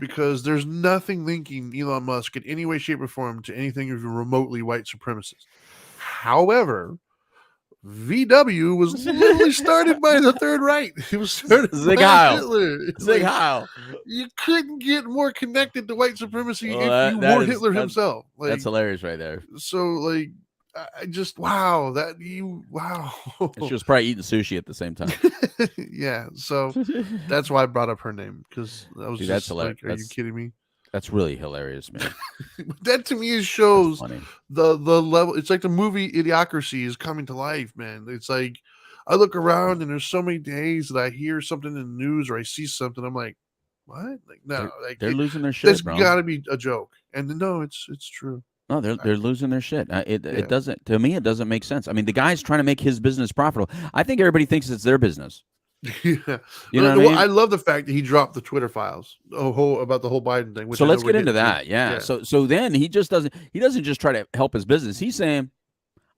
because there's nothing linking Elon Musk in any way, shape, or form to anything even remotely white supremacist. However, VW was literally started by the Third Reich. It was started Zig by Heil. Hitler. Zig Heil. You couldn't get more connected to white supremacy Well, if you weren't Hitler himself. Like, that's hilarious right there. So, like, I just wow. And she was probably eating sushi at the same time. Yeah. So that's why I brought up her name, because I was Dude, just that's hilarious. like, are you kidding me? That's really hilarious, man. That to me shows funny. the level. It's like the movie Idiocracy is coming to life, man. It's like I look around and there's so many days that I hear something in the news or I see something. I'm like, what? Like, no, they're losing their shit, there's bro. got to be a joke. And no, it's true. No, they're losing their shit. It doesn't, to me, it doesn't make sense. I mean, the guy's trying to make his business profitable. I think everybody thinks it's their business. Yeah, you know what I mean? I love the fact that he dropped the Twitter files about the whole Biden thing. So let's get into that. Yeah. So then he doesn't just try to help his business. He's saying,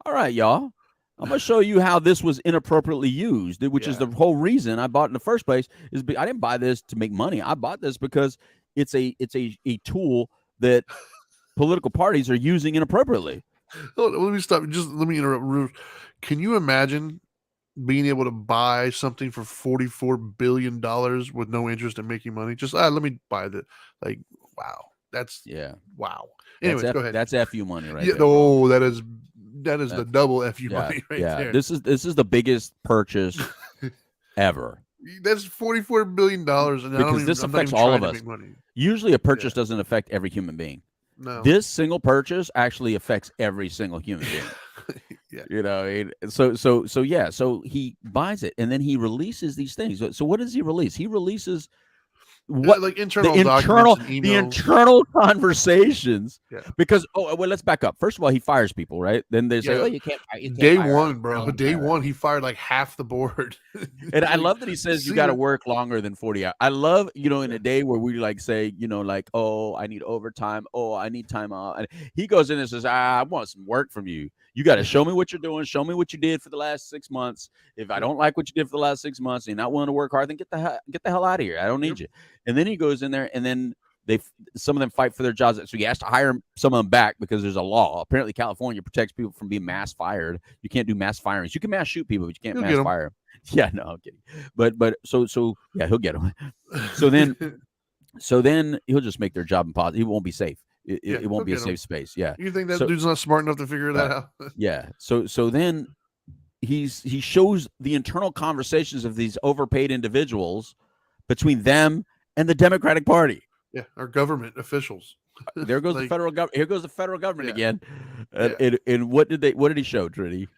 all right, y'all, I'm going to show you how this was inappropriately used, which is the whole reason I bought it in the first place. I didn't buy this to make money. I bought this because it's a tool that political parties are using inappropriately. Oh, let me stop. Just let me interrupt. Can you imagine being able to buy something for $44 billion with no interest in making money? Just let me buy that. Like, wow. That's wow. Anyways, go ahead. That's FU money, right? Yeah, there, bro. that is the double FU money right there. This is the biggest purchase ever. That's $44 billion, and because this affects all of us. Usually, a purchase doesn't affect every human being. No. This single purchase actually affects every single human being. Yeah. You know, so he buys it and then he releases these things. So what does he release? He releases what, like internal the internal conversations. Yeah. Because let's back up. First of all, he fires people, right? Then they say, you can't day one, bro. Day one, he fired like half the board. And I love that he says you got to work longer than 40 hours. I love, in a day where we like say, like, oh, I need overtime. Oh, I need time off. And he goes in and says, I want some work from you. You got to show me what you're doing. Show me what you did for the last 6 months. If I don't like what you did for the last 6 months, and you're not willing to work hard, then get the hell out of here. I don't need you. And then he goes in there, and then some of them fight for their jobs. So he has to hire some of them back because there's a law. Apparently, California protects people from being mass fired. You can't do mass firings. You can mass shoot people, but you can't mass fire them. Yeah, no, I'm kidding. But so yeah, he'll get them. So then he'll just make their job impossible. He won't be safe. It won't be a safe space. Yeah. You think that dude's not smart enough to figure that out? Yeah. So then he shows the internal conversations of these overpaid individuals between them and the Democratic Party. Yeah, our government officials. There goes the federal government. Here goes the federal government again. And what did he show, Trinity?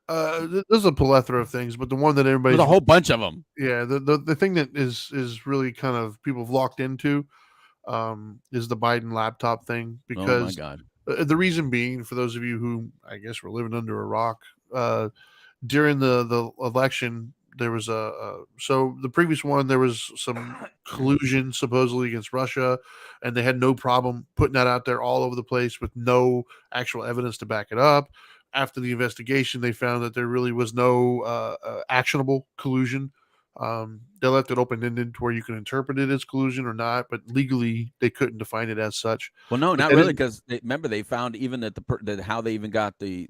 There's a plethora of things, but the one that everybody's a whole bunch of them. Yeah, the thing that is really kind of people have locked into is the Biden laptop thing, because the reason being, for those of you who I guess were living under a rock, during the election, there was so the previous one, there was some collusion supposedly against Russia, and they had no problem putting that out there all over the place with no actual evidence to back it up. After the investigation, they found that there really was no actionable collusion. They left it open-ended to where you can interpret it as collusion or not, but legally they couldn't define it as such. Well, no, not really, because remember they found even that how they even got the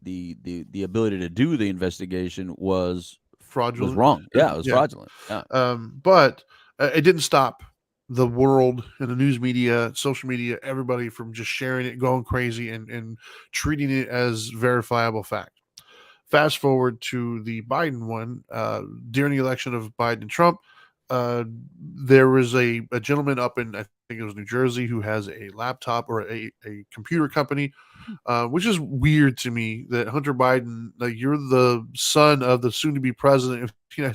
ability to do the investigation was fraudulent. Was wrong. Yeah, it was fraudulent. Yeah. But it didn't stop the world and the news media, social media, everybody from just sharing it, going crazy, and treating it as verifiable fact. Fast forward to the Biden one, during the election of Biden and Trump, there was a gentleman up in, I think it was New Jersey, who has a laptop or a computer company, which is weird to me that Hunter Biden, like, you're the son of the soon to be president. You know,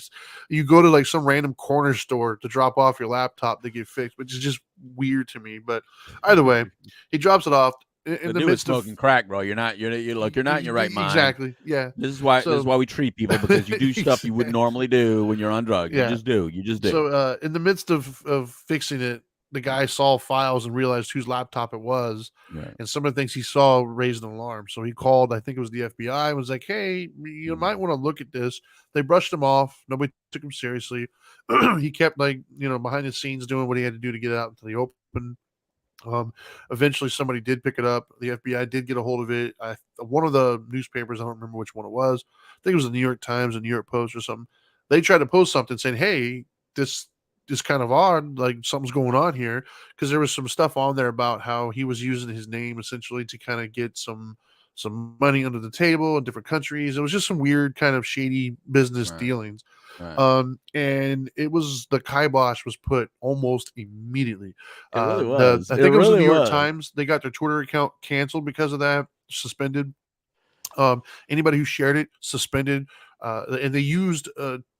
you go to like some random corner store to drop off your laptop to get fixed, which is just weird to me. But either way, he drops it off in the dude is midst smoking of crack, bro. You're not in your right mind. exactly. Yeah. This is why we treat people, because you do stuff you wouldn't normally do when you're on drugs. Yeah. You just do. So in the midst of fixing it, the guy saw files and realized whose laptop it was, Right. and some of the things he saw raised an alarm. So he called, I think it was the FBI, and was like, "Hey, you might want to look at this." They brushed him off. Nobody took him seriously. He kept, like, behind the scenes doing what he had to do to get it out until he opened. Eventually somebody did pick it up. The FBI did get a hold of it. One of the newspapers, I don't remember which one it was, I think it was the New York Times, the New York Post or something. They tried to post something saying, "Hey, this is kind of odd, like something's going on here," because there was some stuff on there about how he was using his name essentially to kind of get some money under the table in different countries. It was just some weird kind of shady business dealings. Right. And it was, the kibosh was put almost immediately. It really was. I think it was the really New York was. Times. They got their Twitter account canceled because of that, suspended. Anybody who shared it, suspended. And they used,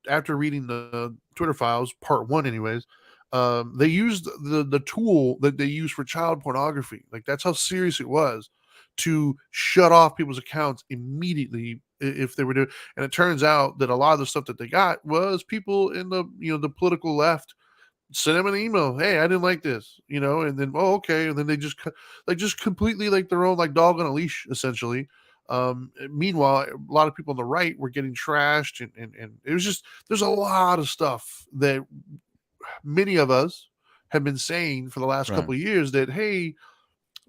after reading the Twitter files, part one, anyways, they used the tool that they use for child pornography. Like, that's how serious it was, to shut off people's accounts immediately if they were doing. And it turns out that a lot of the stuff that they got was people in the the political left sent them an email, "Hey, I didn't like this," and then, "Oh, okay," and then they just completely, like, their own, like, dog on a leash, essentially. Meanwhile, a lot of people on the right were getting trashed, and it was just, there's a lot of stuff that many of us have been saying for the last Right. couple of years that, hey,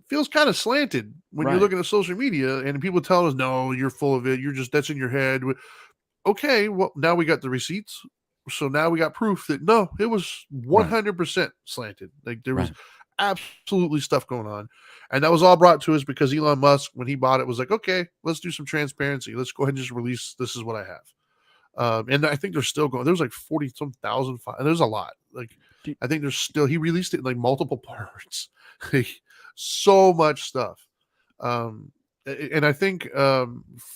feels kind of slanted when you're Right. looking at social media, and people tell us, "No, you're full of it. That's in your head." Okay, well, now we got the receipts. So now we got proof that no, it was 100% slanted. Like, there was absolutely stuff going on. And that was all brought to us because Elon Musk, when he bought it, was like, "Okay, let's do some transparency. Let's go ahead and just release, this is what I have." And I think they're still going. There's like 40 some thousand. There's a lot. Like, I think there's still, he released it in like multiple parts. So much stuff. And I think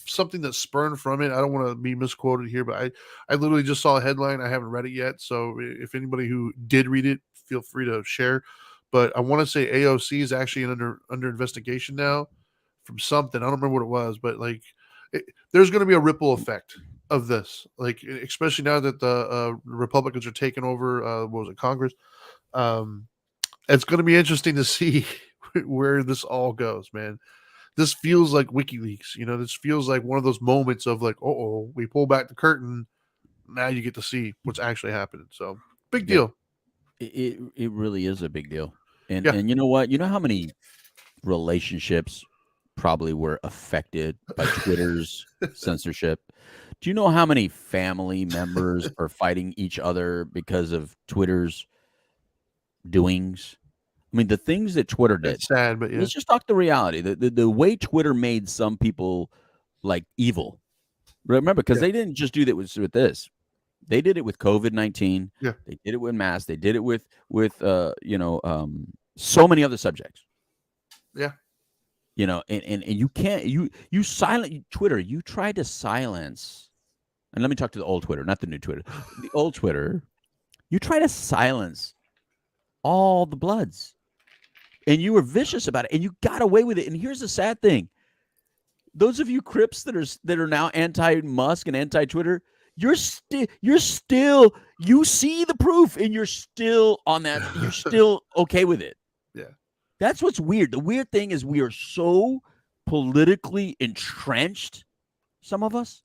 something that spurned from it, I don't want to be misquoted here, but I literally just saw a headline. I haven't read it yet. So if anybody who did read it, feel free to share. But I want to say AOC is actually under investigation now from something. I don't remember what it was, but like, there's going to be a ripple effect of this, like, especially now that the Republicans are taking over, what was it, Congress. It's going to be interesting to see where this all goes, man. This feels like WikiLeaks. This feels like one of those moments of like, oh, we pull back the curtain. Now you get to see what's actually happening. So, big deal. It really is a big deal. And Yeah. and you know what? You know how many relationships probably were affected by Twitter's censorship? Do you know how many family members are fighting each other because of Twitter's doings? I mean, the things that Twitter did. It's sad, but yeah. Let's just talk the reality. The way Twitter made some people like evil. Remember, because they didn't just do that with this. They did it with COVID-19. Yeah. They did it with masks. They did it with so many other subjects. Yeah. And you can't you silent Twitter. You tried to silence. And let me talk to the old Twitter, not the new Twitter. The old Twitter. You try to silence all the Bloods. And you were vicious about it, and you got away with it. And here's the sad thing: those of you Crips that are now anti-Musk and anti-Twitter, you see the proof, and you're still on that. You're still okay with it. Yeah, that's what's weird. The weird thing is we are so politically entrenched, some of us,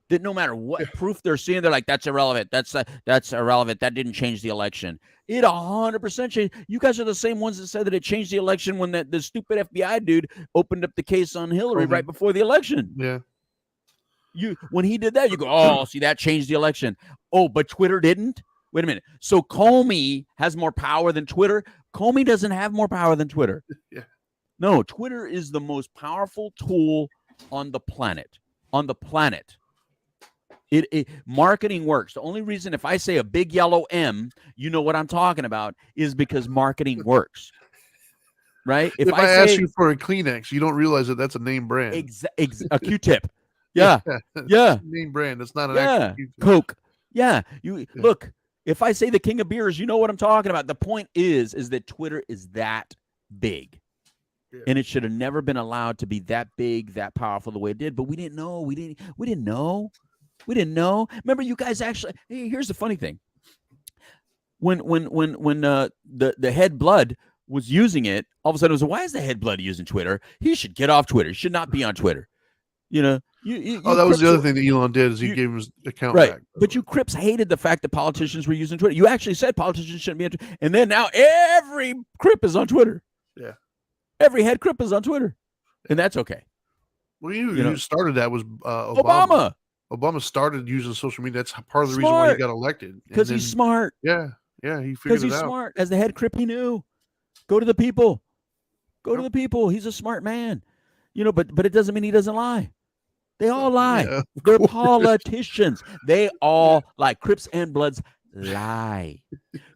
that no matter what proof they're seeing, they're like, "That's irrelevant. That's irrelevant. That didn't change the election." It 100% changed. You guys are the same ones that said that it changed the election when the stupid FBI dude opened up the case on Hillary right before the election. Yeah. When he did that, you go, "Oh, see, that changed the election." Oh, but Twitter didn't? Wait a minute. So Comey has more power than Twitter? Comey doesn't have more power than Twitter. Yeah. No, Twitter is the most powerful tool on the planet. On the planet. Marketing works. The only reason if I say a big yellow M, you know what I'm talking about, is because marketing works. Right? If I ask you for a Kleenex, you don't realize that that's a name brand. A Q-tip. Yeah. Yeah. Name brand. It's not an actual Q-tip. Coke. Yeah. Look, if I say the king of beers, you know what I'm talking about. The point is that Twitter is that big. Yeah. And it should have never been allowed to be that big, that powerful the way it did. But we didn't know. We didn't know. Remember, you guys actually. Hey, here's the funny thing. When the head blood was using it, all of a sudden it was, why is the head blood using Twitter? He should get off Twitter. He should not be on Twitter. You know. That was the other thing that Elon did, is he gave his account back. But you Crips hated the fact that politicians were using Twitter. You actually said politicians shouldn't be on Twitter. And then now every Crip is on Twitter. Yeah. Every head Crip is on Twitter. And that's okay. Well, you started that was Obama. Obama started using social media. That's part of the reason why he got elected. Because he's smart. Yeah. Yeah, he figured it out. Because he's smart. As the head Crip, he knew. Go to the people. Go to the people. He's a smart man. You know, but it doesn't mean he doesn't lie. They all lie. Yeah, they're politicians. They all lie. Crips and Bloods lie.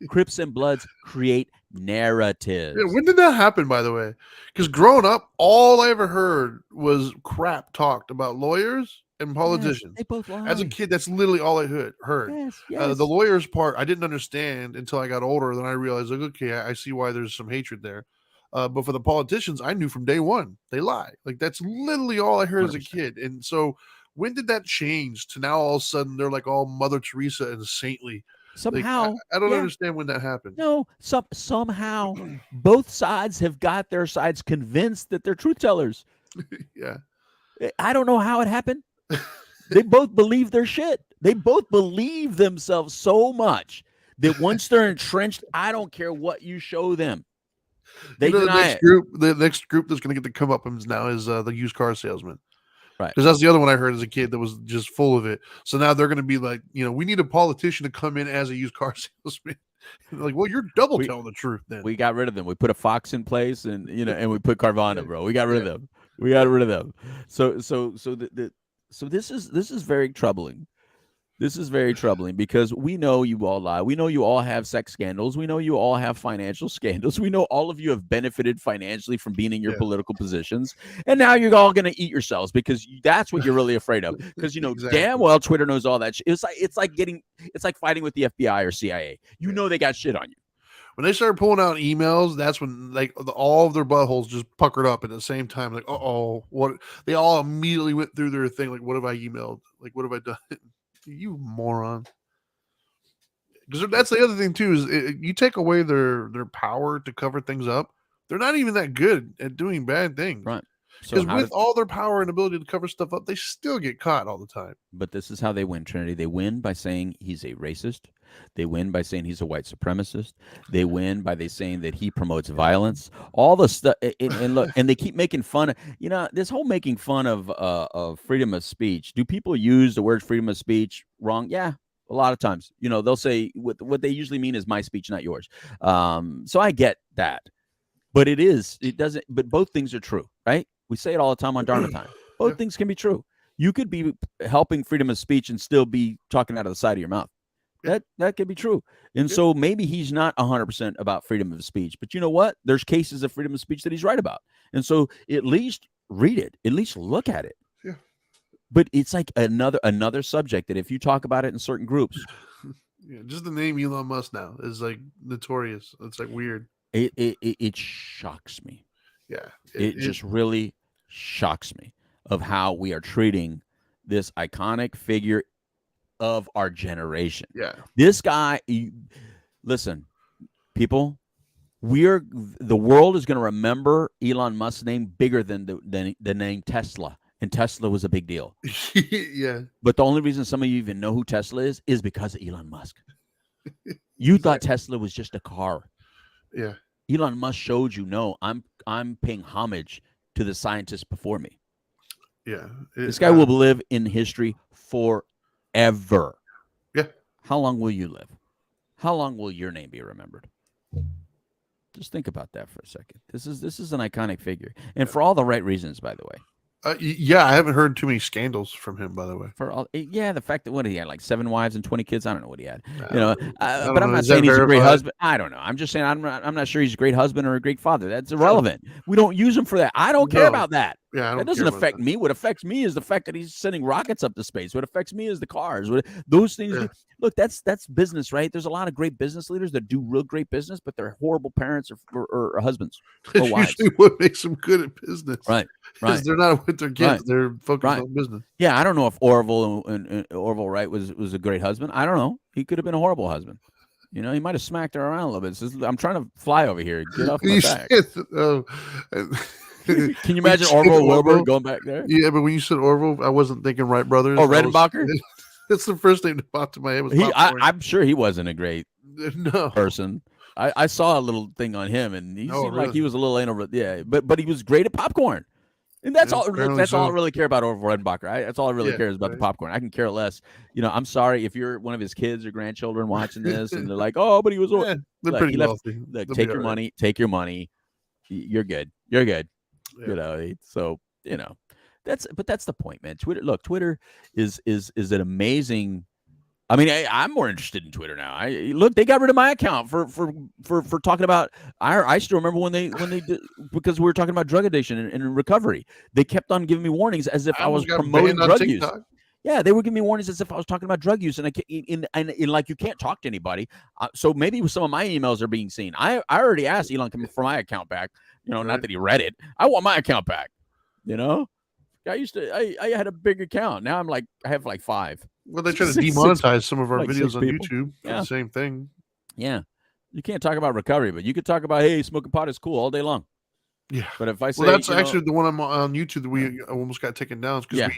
Crips and Bloods create narratives. Yeah, when did that happen, by the way? Because growing up, all I ever heard was crap talked about lawyers and politicians. Yes, they both lie. As a kid, that's literally all I heard. Yes. The lawyers part, I didn't understand until I got older. Then I realized, like, okay, I see why there's some hatred there. But for the politicians, I knew from day one, they lie. Like, that's literally all I heard 100%. As a kid. And so when did that change to now all of a sudden they're like all Mother Teresa and saintly? Somehow. Like, I don't understand when that happened. No, somehow both sides have got their sides convinced that they're truth tellers. Yeah. I don't know how it happened. They both believe their shit. They both believe themselves so much that once they're entrenched, I don't care what you show them. They deny it. The next group that's going to get the comeuppance now is the used car salesman. Right. Because that's the other one I heard as a kid that was just full of it. So now they're going to be like, we need a politician to come in as a used car salesman. Like, well, you're telling the truth then. We got rid of them. We put a Fox in place and we put Carvana, bro. We got rid of them. We got rid of them. So this is very troubling. This is very troubling because we know you all lie. We know you all have sex scandals. We know you all have financial scandals. We know all of you have benefited financially from being in your political positions. And now you're all going to eat yourselves because that's what you're really afraid of. Because, Exactly. Damn well Twitter knows all that shit. It's like fighting with the FBI or CIA. You know they got shit on you. When they started pulling out emails, that's when all of their buttholes just puckered up at the same time. Like, what? They all immediately went through their thing. Like, what have I emailed? Like, what have I done? You moron. Because that's the other thing too, is you take away their power to cover things up. They're not even that good at doing bad things. Right. Because with all their power and ability to cover stuff up, they still get caught all the time. But this is how they win, Trinity. They win by saying he's a racist. They win by saying he's a white supremacist. They win by saying that he promotes violence. All the stuff, and look, and they keep making fun of, this whole making fun of freedom of speech. Do people use the word freedom of speech wrong? Yeah, a lot of times. They'll say what they usually mean is my speech, not yours. So I get that, but but both things are true, right? We say it all the time on Dharma Time. Both things can be true. You could be helping freedom of speech and still be talking out of the side of your mouth. That could be true. And so maybe he's not 100% about freedom of speech. But you know what? There's cases of freedom of speech that he's right about. And so at least read it. At least look at it. Yeah. But it's like another subject that if you talk about it in certain groups. Yeah, just the name Elon Musk now is like notorious. It's like weird. It shocks me. Yeah. It just really shocks me of how we are treating this iconic figure of our generation. Yeah. This guy, listen, people, the world is going to remember Elon Musk's name bigger than the name Tesla. And Tesla was a big deal. Yeah. But the only reason some of you even know who Tesla is because of Elon Musk. You thought Tesla was just a car. Yeah. Elon Musk showed you, no, I'm paying homage to the scientists before me. Yeah. This guy will live in history forever. Yeah. How long will you live? How long will your name be remembered? Just think about that for a second. This is an iconic figure. And for all the right reasons, by the way. Yeah, I haven't heard too many scandals from him, by the way. For all, the fact that what he had, like 7 wives and 20 kids. I don't know what he had, I but don't I'm know. not Is that saying he's a great verified? husband. I don't know. I'm just saying I'm not sure he's a great husband or a great father. That's irrelevant. We don't use him for that. I don't care No. about that. Yeah, I don't That doesn't care about affect that. me. What affects me is the fact that he's sending rockets up to space. What affects me is the cars. Those things. Yeah. Look, that's business, right? There's a lot of great business leaders that do real great business, but they're horrible parents or husbands or That's wives. usually what makes them good at business. Right. Because they're not with their kids. Right. They're focused Right. on business. Yeah, I don't know if Orville and Orville Wright was a great husband. I don't know. He could have been a horrible husband. He might have smacked her around a little bit. Says, I'm trying to fly over here. Get off my back. Can you imagine Orville Wilbur going back there? Yeah, but when you said Orville, I wasn't thinking Wright brothers. Oh, Redenbacher? That's the first name that popped to my head. I'm sure he wasn't a great no person. I saw a little thing on him, and he seemed like really? he was a little anal. Yeah, but he was great at popcorn. And that's all. That's all I really care about Orville Redenbacher. That's all I really care is about the popcorn. I can care less. I'm sorry if you're one of his kids or grandchildren watching this, and they're like, "Oh, but he was." Yeah, they're pretty wealthy. Look, take your money. Take your money. You're good. You're good. Yeah. So that's the point, man. Twitter is an amazing. I mean, I'm more interested in Twitter now. They got rid of my account for talking about. I still remember when they did, because we were talking about drug addiction and recovery. They kept on giving me warnings as if I was promoting drug use. Yeah, they were giving me warnings as if I was talking about drug use, and like you can't talk to anybody. So maybe some of my emails are being seen. I already asked Elon for my account back. Not that he read it. I want my account back. I had a big account. Now I have like 5. Well, they try to demonetize some of our videos on YouTube for the same thing. Yeah. You can't talk about recovery, but you could talk about, hey, smoking pot is cool all day long. Yeah. But if I say, that's actually the one I'm on YouTube that we almost got taken down because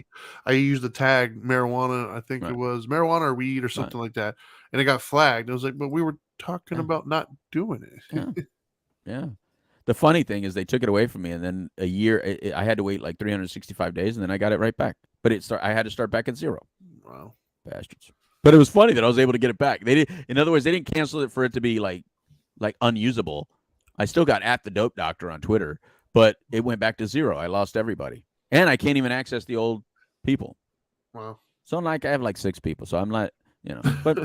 I used the tag marijuana. I think it was marijuana or weed or something like that. And it got flagged. I was like, but we were talking about not doing it. Yeah. The funny thing is they took it away from me, and then a year I had to wait like 365 days, and then I got it right back. But I had to start back at 0. Wow, bastards! But it was funny that I was able to get it back. In other words, they didn't cancel it for it to be like unusable. I still got at the dope doctor on Twitter, but it went back to 0. I lost everybody, and I can't even access the old people. Wow. So I have like 6 people. So I'm not, but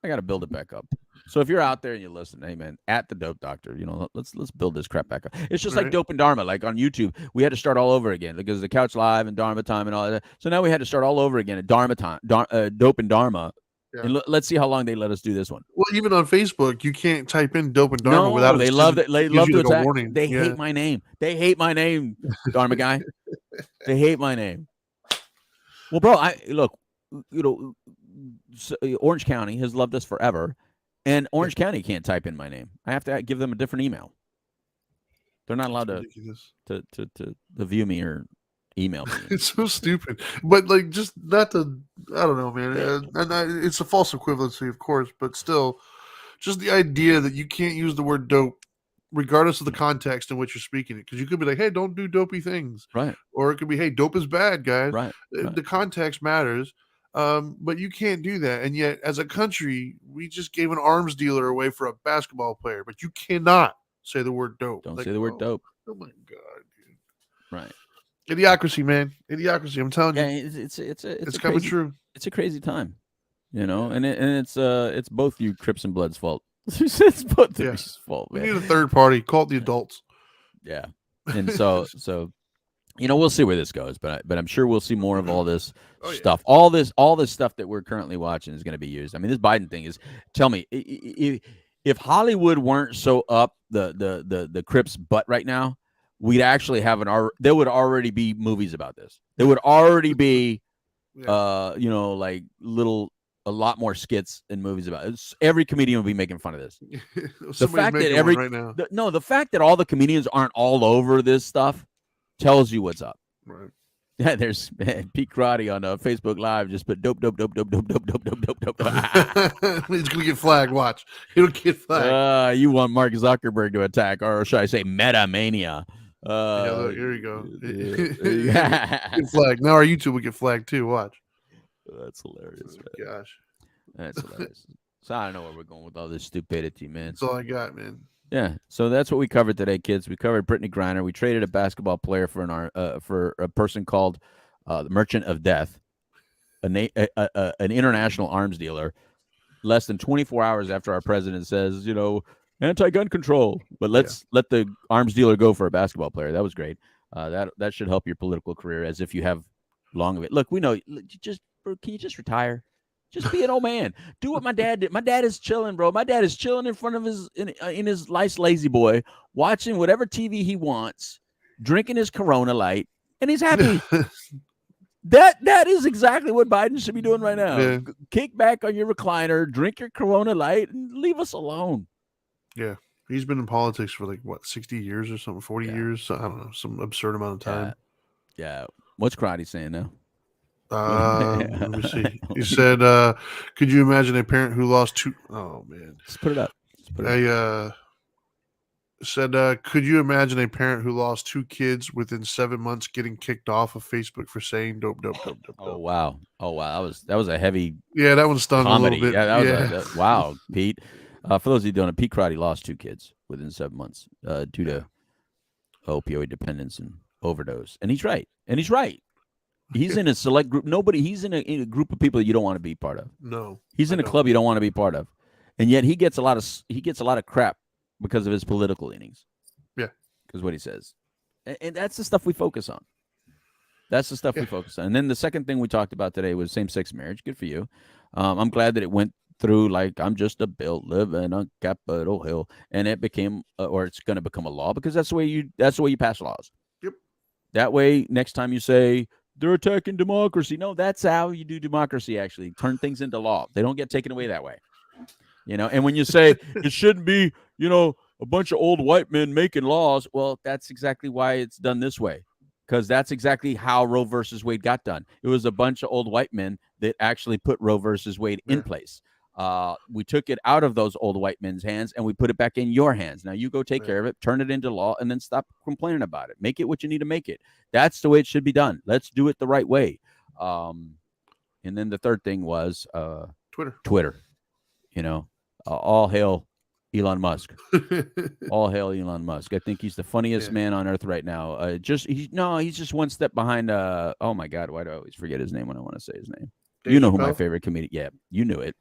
I got to build it back up. So if you're out there and you listen, hey man, at the dope doctor, let's build this crap back up. It's just like Dope and Dharma, like on YouTube, we had to start all over again because the Couch Live and Dharma Time and all that. So now we had to start all over again at Dharma Time, Dope and Dharma. Yeah. And let's see how long they let us do this one. Well, even on Facebook, you can't type in Dope and Dharma without. They love it. They love to attack. They hate my name. They hate my name, Dharma guy. They hate my name. Well, bro, Orange County has loved us forever. And Orange County can't type in my name. I have to give them a different email. They're not allowed to view me or email me. It's so stupid. But just not to, I don't know, man. It's a false equivalency, of course, but still, just the idea that you can't use the word dope, regardless of the context in which you're speaking it. Because you could be like, hey, don't do dopey things. Right. Or it could be, hey, dope is bad, guys. Right. The context matters. But you can't do that. And yet, as a country, we just gave an arms dealer away for a basketball player. But you cannot say the word dope. Don't say the word dope. Oh my God, dude. Right. Idiocracy, man. Idiocracy. I'm telling you. Yeah, it's coming true. It's a crazy time, and it's both you Crips and Bloods' fault. It's both of us' fault, man. We need a third party. Call it the adults. Yeah. And so we'll see where this goes, but I'm sure we'll see more of all this stuff. All this stuff that we're currently watching is going to be used. I mean, this Biden thing is. Tell me, if Hollywood weren't so up the Crips' butt right now, we'd actually have there would already be movies about this. There would already be, a lot more skits and movies about it. Every comedian would be making fun of this. The fact that the fact that all the comedians aren't all over this stuff tells you what's up. Right. Yeah, there's Pete Karate on Facebook Live just put dope. He's gonna get flagged. Watch, he'll get flagged. You want Mark Zuckerberg to attack, or should I say, Meta Mania? Look, here you go. Get flagged. Now our YouTube will get flagged too. Watch. That's hilarious. Oh, gosh, that's hilarious. So I don't know where we're going with all this stupidity, man. That's all I got, man. Yeah, so that's what we covered today, kids. We covered Brittney Griner. We traded a basketball player for a person called the Merchant of Death, an international arms dealer. Less than 24 hours after our president says, anti-gun control, but let's let the arms dealer go for a basketball player. That was great. That should help your political career, as if you have long of it. Look, we know. Can you just retire? Just be an old man. Do what my dad did. My dad is chilling, bro. My dad is chilling in front of in his nice lazy boy, watching whatever TV he wants, drinking his Corona Light, and he's happy. That is exactly what Biden should be doing right now. Yeah. Kick back on your recliner, drink your Corona Light, and leave us alone. Yeah. He's been in politics for 60 years or something, 40 years. I don't know, some absurd amount of time. Yeah. What's Karate saying now? Let me see. He said, could you imagine a parent who lost two? Oh, man. Let's put it up. Said, could you imagine a parent who lost 2 kids within 7 months getting kicked off of Facebook for saying dope? Oh, wow. That was a heavy Yeah, that one stung comedy. a little bit. Yeah, wow, Pete. For those of you who don't know, Pete Karate lost 2 kids within 7 months due to opioid dependence and overdose. And he's right. He's in a select group. He's in a group of people that you don't want to be part of. No. He's in a club you don't want to be part of. And yet he gets a lot of crap because of his political leanings. Yeah. Because what he says. And that's the stuff we focus on. We focus on. And then the second thing we talked about today was same-sex marriage. Good for you. I'm glad that it went through like I'm just a bill living on Capitol Hill, and it became or it's going to become a law, because that's the way you pass laws. Yep. That way, next time you say they're attacking democracy, no, that's how you do democracy. Actually, turn things into law. They don't get taken away that way. And when you say it shouldn't be, a bunch of old white men making laws, well, that's exactly why it's done this way, because that's exactly how Roe versus Wade got done. It was a bunch of old white men that actually put Roe versus Wade in place. We took it out of those old white men's hands and we put it back in your hands. Now you go take care of it, turn it into law, and then stop complaining about it. Make it what you need to make it. That's the way it should be done. Let's do it the right way. And then the third thing was Twitter. All hail Elon Musk. All hail Elon Musk. I think he's the funniest man on earth right now. He's just one step behind. Oh my God, why do I always forget his name when I want to say his name? Dave you know Chappelle? Who my favorite comedian? Yeah, you knew it.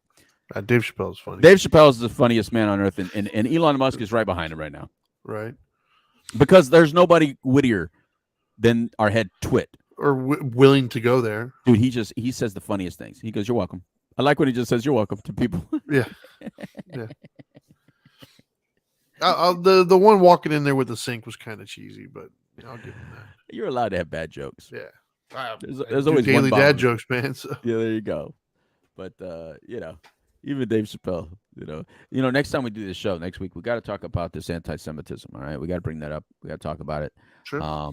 Dave Chappelle's funny. Dave Chappelle is the funniest man on earth, and Elon Musk is right behind him right now. Right. Because there's nobody wittier than our head twit. Or willing to go there. Dude, he says the funniest things. He goes, "You're welcome." I like when he just says, "You're welcome" to people. Yeah. Yeah. The one walking in there with the sink was kind of cheesy, but I'll give him that. You're allowed to have bad jokes. Yeah. There's always daily one dad jokes, man. So. Yeah, there you go. But even Dave Chappelle, next time we do this show next week, we got to talk about this anti-Semitism. All right, we got to bring that up. We got to talk about it. Sure.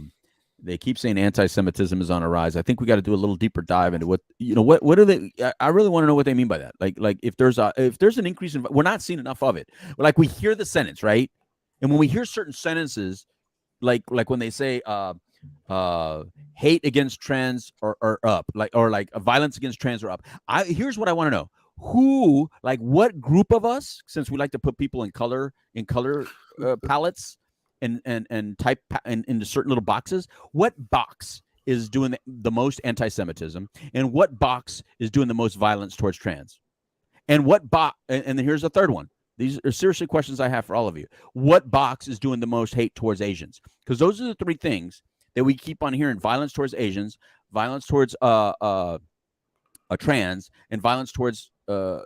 They keep saying anti-Semitism is on a rise. I think we got to do a little deeper dive into what are they? I really want to know what they mean by that. Like if there's an increase in, we're not seeing enough of it. Like we hear the sentence, right? And when we hear certain sentences, like when they say hate against trans are up, like violence against trans are up. Here's what I want to know: what group of us, since we like to put people in color palettes and type into certain little boxes, what box is doing the most anti-Semitism, and what box is doing the most violence towards trans, and what box? And here's the third one. These are seriously questions I have for all of you. What box is doing the most hate towards Asians? Because those are the three things that we keep on hearing: violence towards Asians, violence towards trans, and violence towards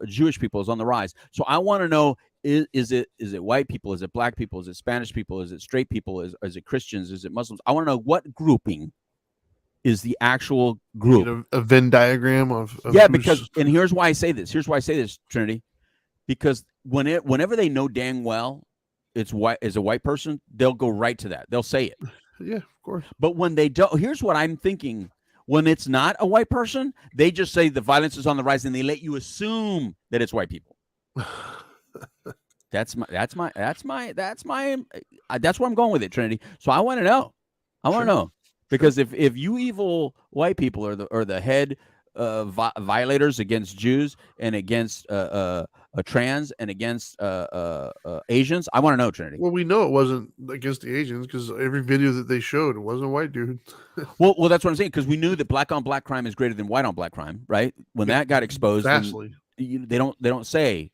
Jewish people is on the rise. So I want to know: is it white people? Is it black people? Is it Spanish people? Is it straight people? Is it Christians? Is it Muslims? I want to know what grouping is the actual group. A Venn diagram of and here's why I say this. Trinity, because whenever they know dang well it's white as a white person, they'll go right to that. They'll say it. Yeah, of course. But when they don't, here's what I'm thinking. When it's not a white person, they just say the violence is on the rise, and they let you assume that it's white people. That's where I'm going with it, Trinity. So I want to know. Because if you evil white people or the head violators, against Jews, and against trans, and against Asians? I want to know, Trinity. Well, we know it wasn't against the Asians because every video that they showed, it wasn't a white dude. Well, that's what I'm saying, because we knew that black on black crime is greater than white on black crime, right? When that got exposed, Vastly. they don't say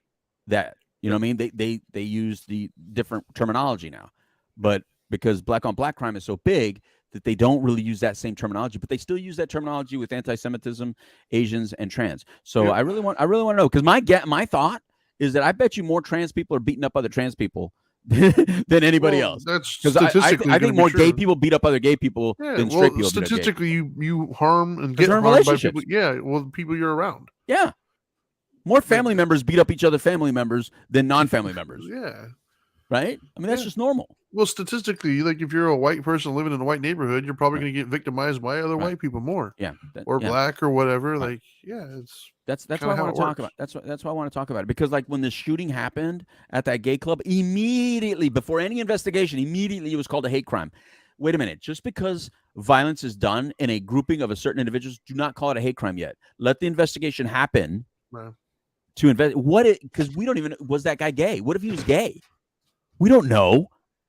that. You know what I mean? They use the different terminology now, but because black on black crime is so big that they don't really use that same terminology, but they still use that terminology with anti-Semitism, Asians, and trans. So Yep. I really want to know, because my thought is that I bet you more trans people are beating up other trans people than anybody else. That's Because statistically I think more gay people beat up other gay people than straight people. Statistically, you harm and get they're in harmed by relationships. people. Yeah, well, the people you're around. Yeah. More family members beat up each other family members than non-family members. Yeah. Right? I mean, that's just normal. Well, statistically, like if you're a white person living in a white neighborhood, you're probably going to get victimized by other white people more. Yeah. Or black or whatever. Like, it's that's what I want to talk about. That's why I want to talk about it, because like when the shooting happened at that gay club, immediately before any investigation, immediately it was called a hate crime. Wait a minute. Just because violence is done in a grouping of a certain individuals, do not call it a hate crime yet. Let the investigation happen. Right. To invest because we don't even, was that guy gay? What if he was gay? We don't know.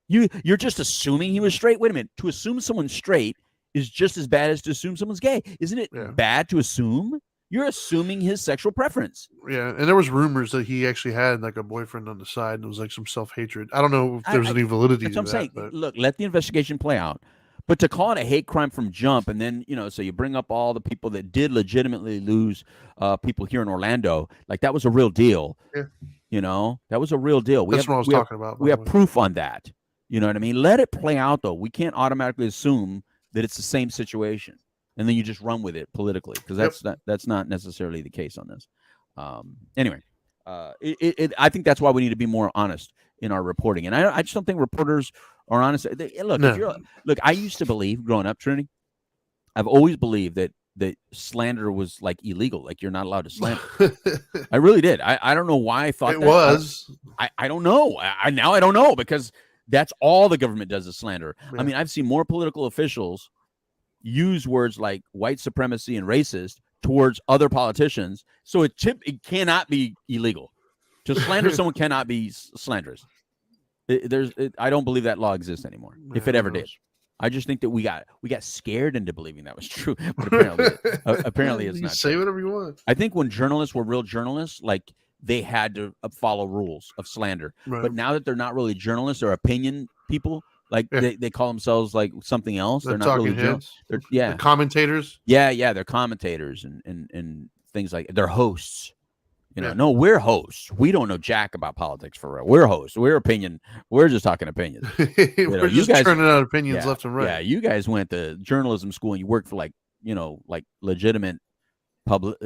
You're just assuming he was straight. Wait a minute. To assume someone's straight is just as bad as to assume someone's gay. Isn't it bad to assume? You're assuming his sexual preference. Yeah, and there was rumors that he actually had like a boyfriend on the side, and it was like some self-hatred. I don't know if there was any validity to that. That's what I'm saying. But look, let the investigation play out. But to call it a hate crime from jump, and then, so you bring up all the people that did legitimately lose people here in Orlando, like that was a real deal. Yeah. That was a real deal. That's what I was talking about. We have proof on that. You know what I mean? Let it play out, though. We can't automatically assume that it's the same situation, and then you just run with it politically, because that's not necessarily the case on this. Anyway, I think that's why we need to be more honest in our reporting, and I just don't think reporters are honest. Look, I used to believe growing up, Trinity, I've always believed that slander was like illegal, like you're not allowed to slander. I really did. I don't know why I thought it was. I don't know. Now I don't know, because that's all the government does is slander. Yeah. I mean, I've seen more political officials use words like white supremacy and racist towards other politicians. So it cannot be illegal. To slander someone cannot be slanderous. I don't believe that law exists anymore, if it ever did. I just think that we got scared into believing that was true. But apparently it's not. Say whatever you want. I think when journalists were real journalists, like they had to follow rules of slander. Right. But now that they're not really journalists or opinion people, like they call themselves like something else. They're not really journalists. They're commentators. Yeah, they're commentators and things like they're hosts. No, we're hosts. We don't know jack about politics for real. We're hosts. We're opinion. We're just talking opinions. We're just turning out opinions left and right. Yeah, you guys went to journalism school and you worked for like legitimate public,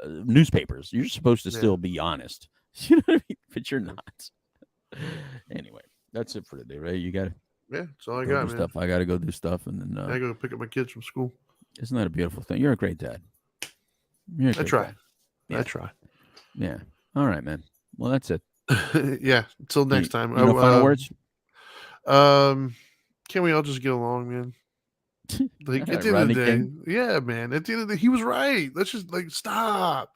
newspapers. You're supposed to still be honest. You know what I mean? But you're not. Anyway, that's it for today, right? You got to. Yeah, that's all I got, man. Stuff. I got to go do stuff, and then I go pick up my kids from school. Isn't that a beautiful thing? You're a great dad. I try. Yeah. I try. Yeah. All right, man. Well, that's it. Yeah. Until next time. Final words? Can we all just get along, man? Like at the end of the day, yeah, man. At the end of the day, he was right. Let's just stop.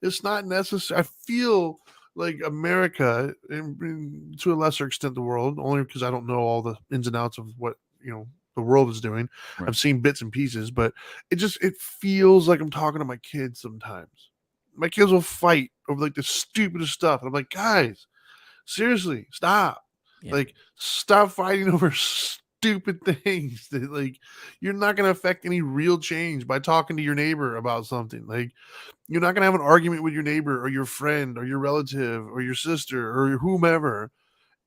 It's not necessary. I feel like America, and to a lesser extent, the world, only because I don't know all the ins and outs of what the world is doing. Right. I've seen bits and pieces, but it feels like I'm talking to my kids sometimes. My kids will fight over the stupidest stuff. And I'm like, guys, seriously, stop. Yeah. Stop fighting over stupid things that you're not going to affect any real change by talking to your neighbor about something. You're not going to have an argument with your neighbor or your friend or your relative or your sister or whomever.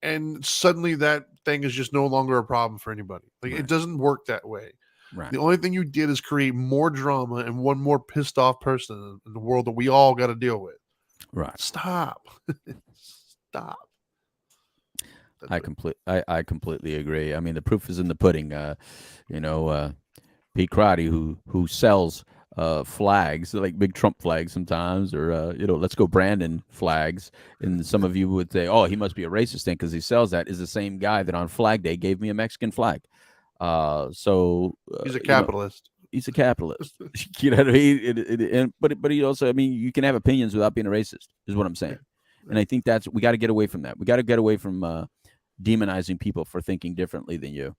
And suddenly that thing is just no longer a problem for anybody. Right. It doesn't work that way. Right. The only thing you did is create more drama and one more pissed off person in the world that we all got to deal with. Right. Stop. Stop. I completely agree. I mean, the proof is in the pudding. Pete Crotty, who sells flags, like big Trump flags sometimes, or let's go Brandon flags. And some of you would say, oh, he must be a racist thing because he sells that, is the same guy that on Flag Day gave me a Mexican flag. So he's a capitalist. He's a capitalist. You know what I mean? But he also, I mean, you can have opinions without being a racist, is what I'm saying. Yeah. And I think we got to get away from that. We got to get away from demonizing people for thinking differently than you.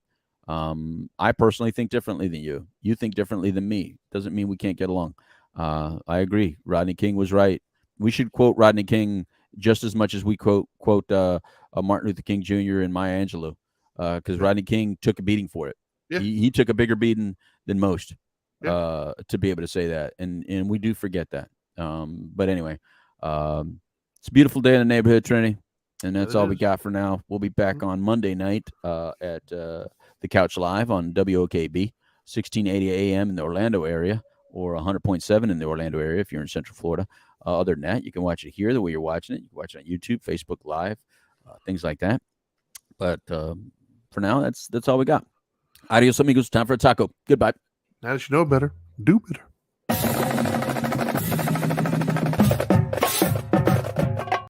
I personally think differently than you. You think differently than me. Doesn't mean we can't get along. I agree. Rodney King was right. We should quote Rodney King just as much as we quote Martin Luther King Jr. and Maya Angelou, because Rodney King took a beating for it. Yeah. He took a bigger beating than most Yeah. to be able to say that, and we do forget that. But anyway, it's a beautiful day in the neighborhood, Trini, and that's all we got for now. We'll be back on Monday night at the Couch Live on WOKB, 1680 AM in the Orlando area, or 100.7 in the Orlando area if you're in Central Florida. Other than that, you can watch it here the way you're watching it. You can watch it on YouTube, Facebook Live, things like that. But for now, that's all we got. Adios, amigos. Time for a taco. Goodbye. Now that you know better, do better.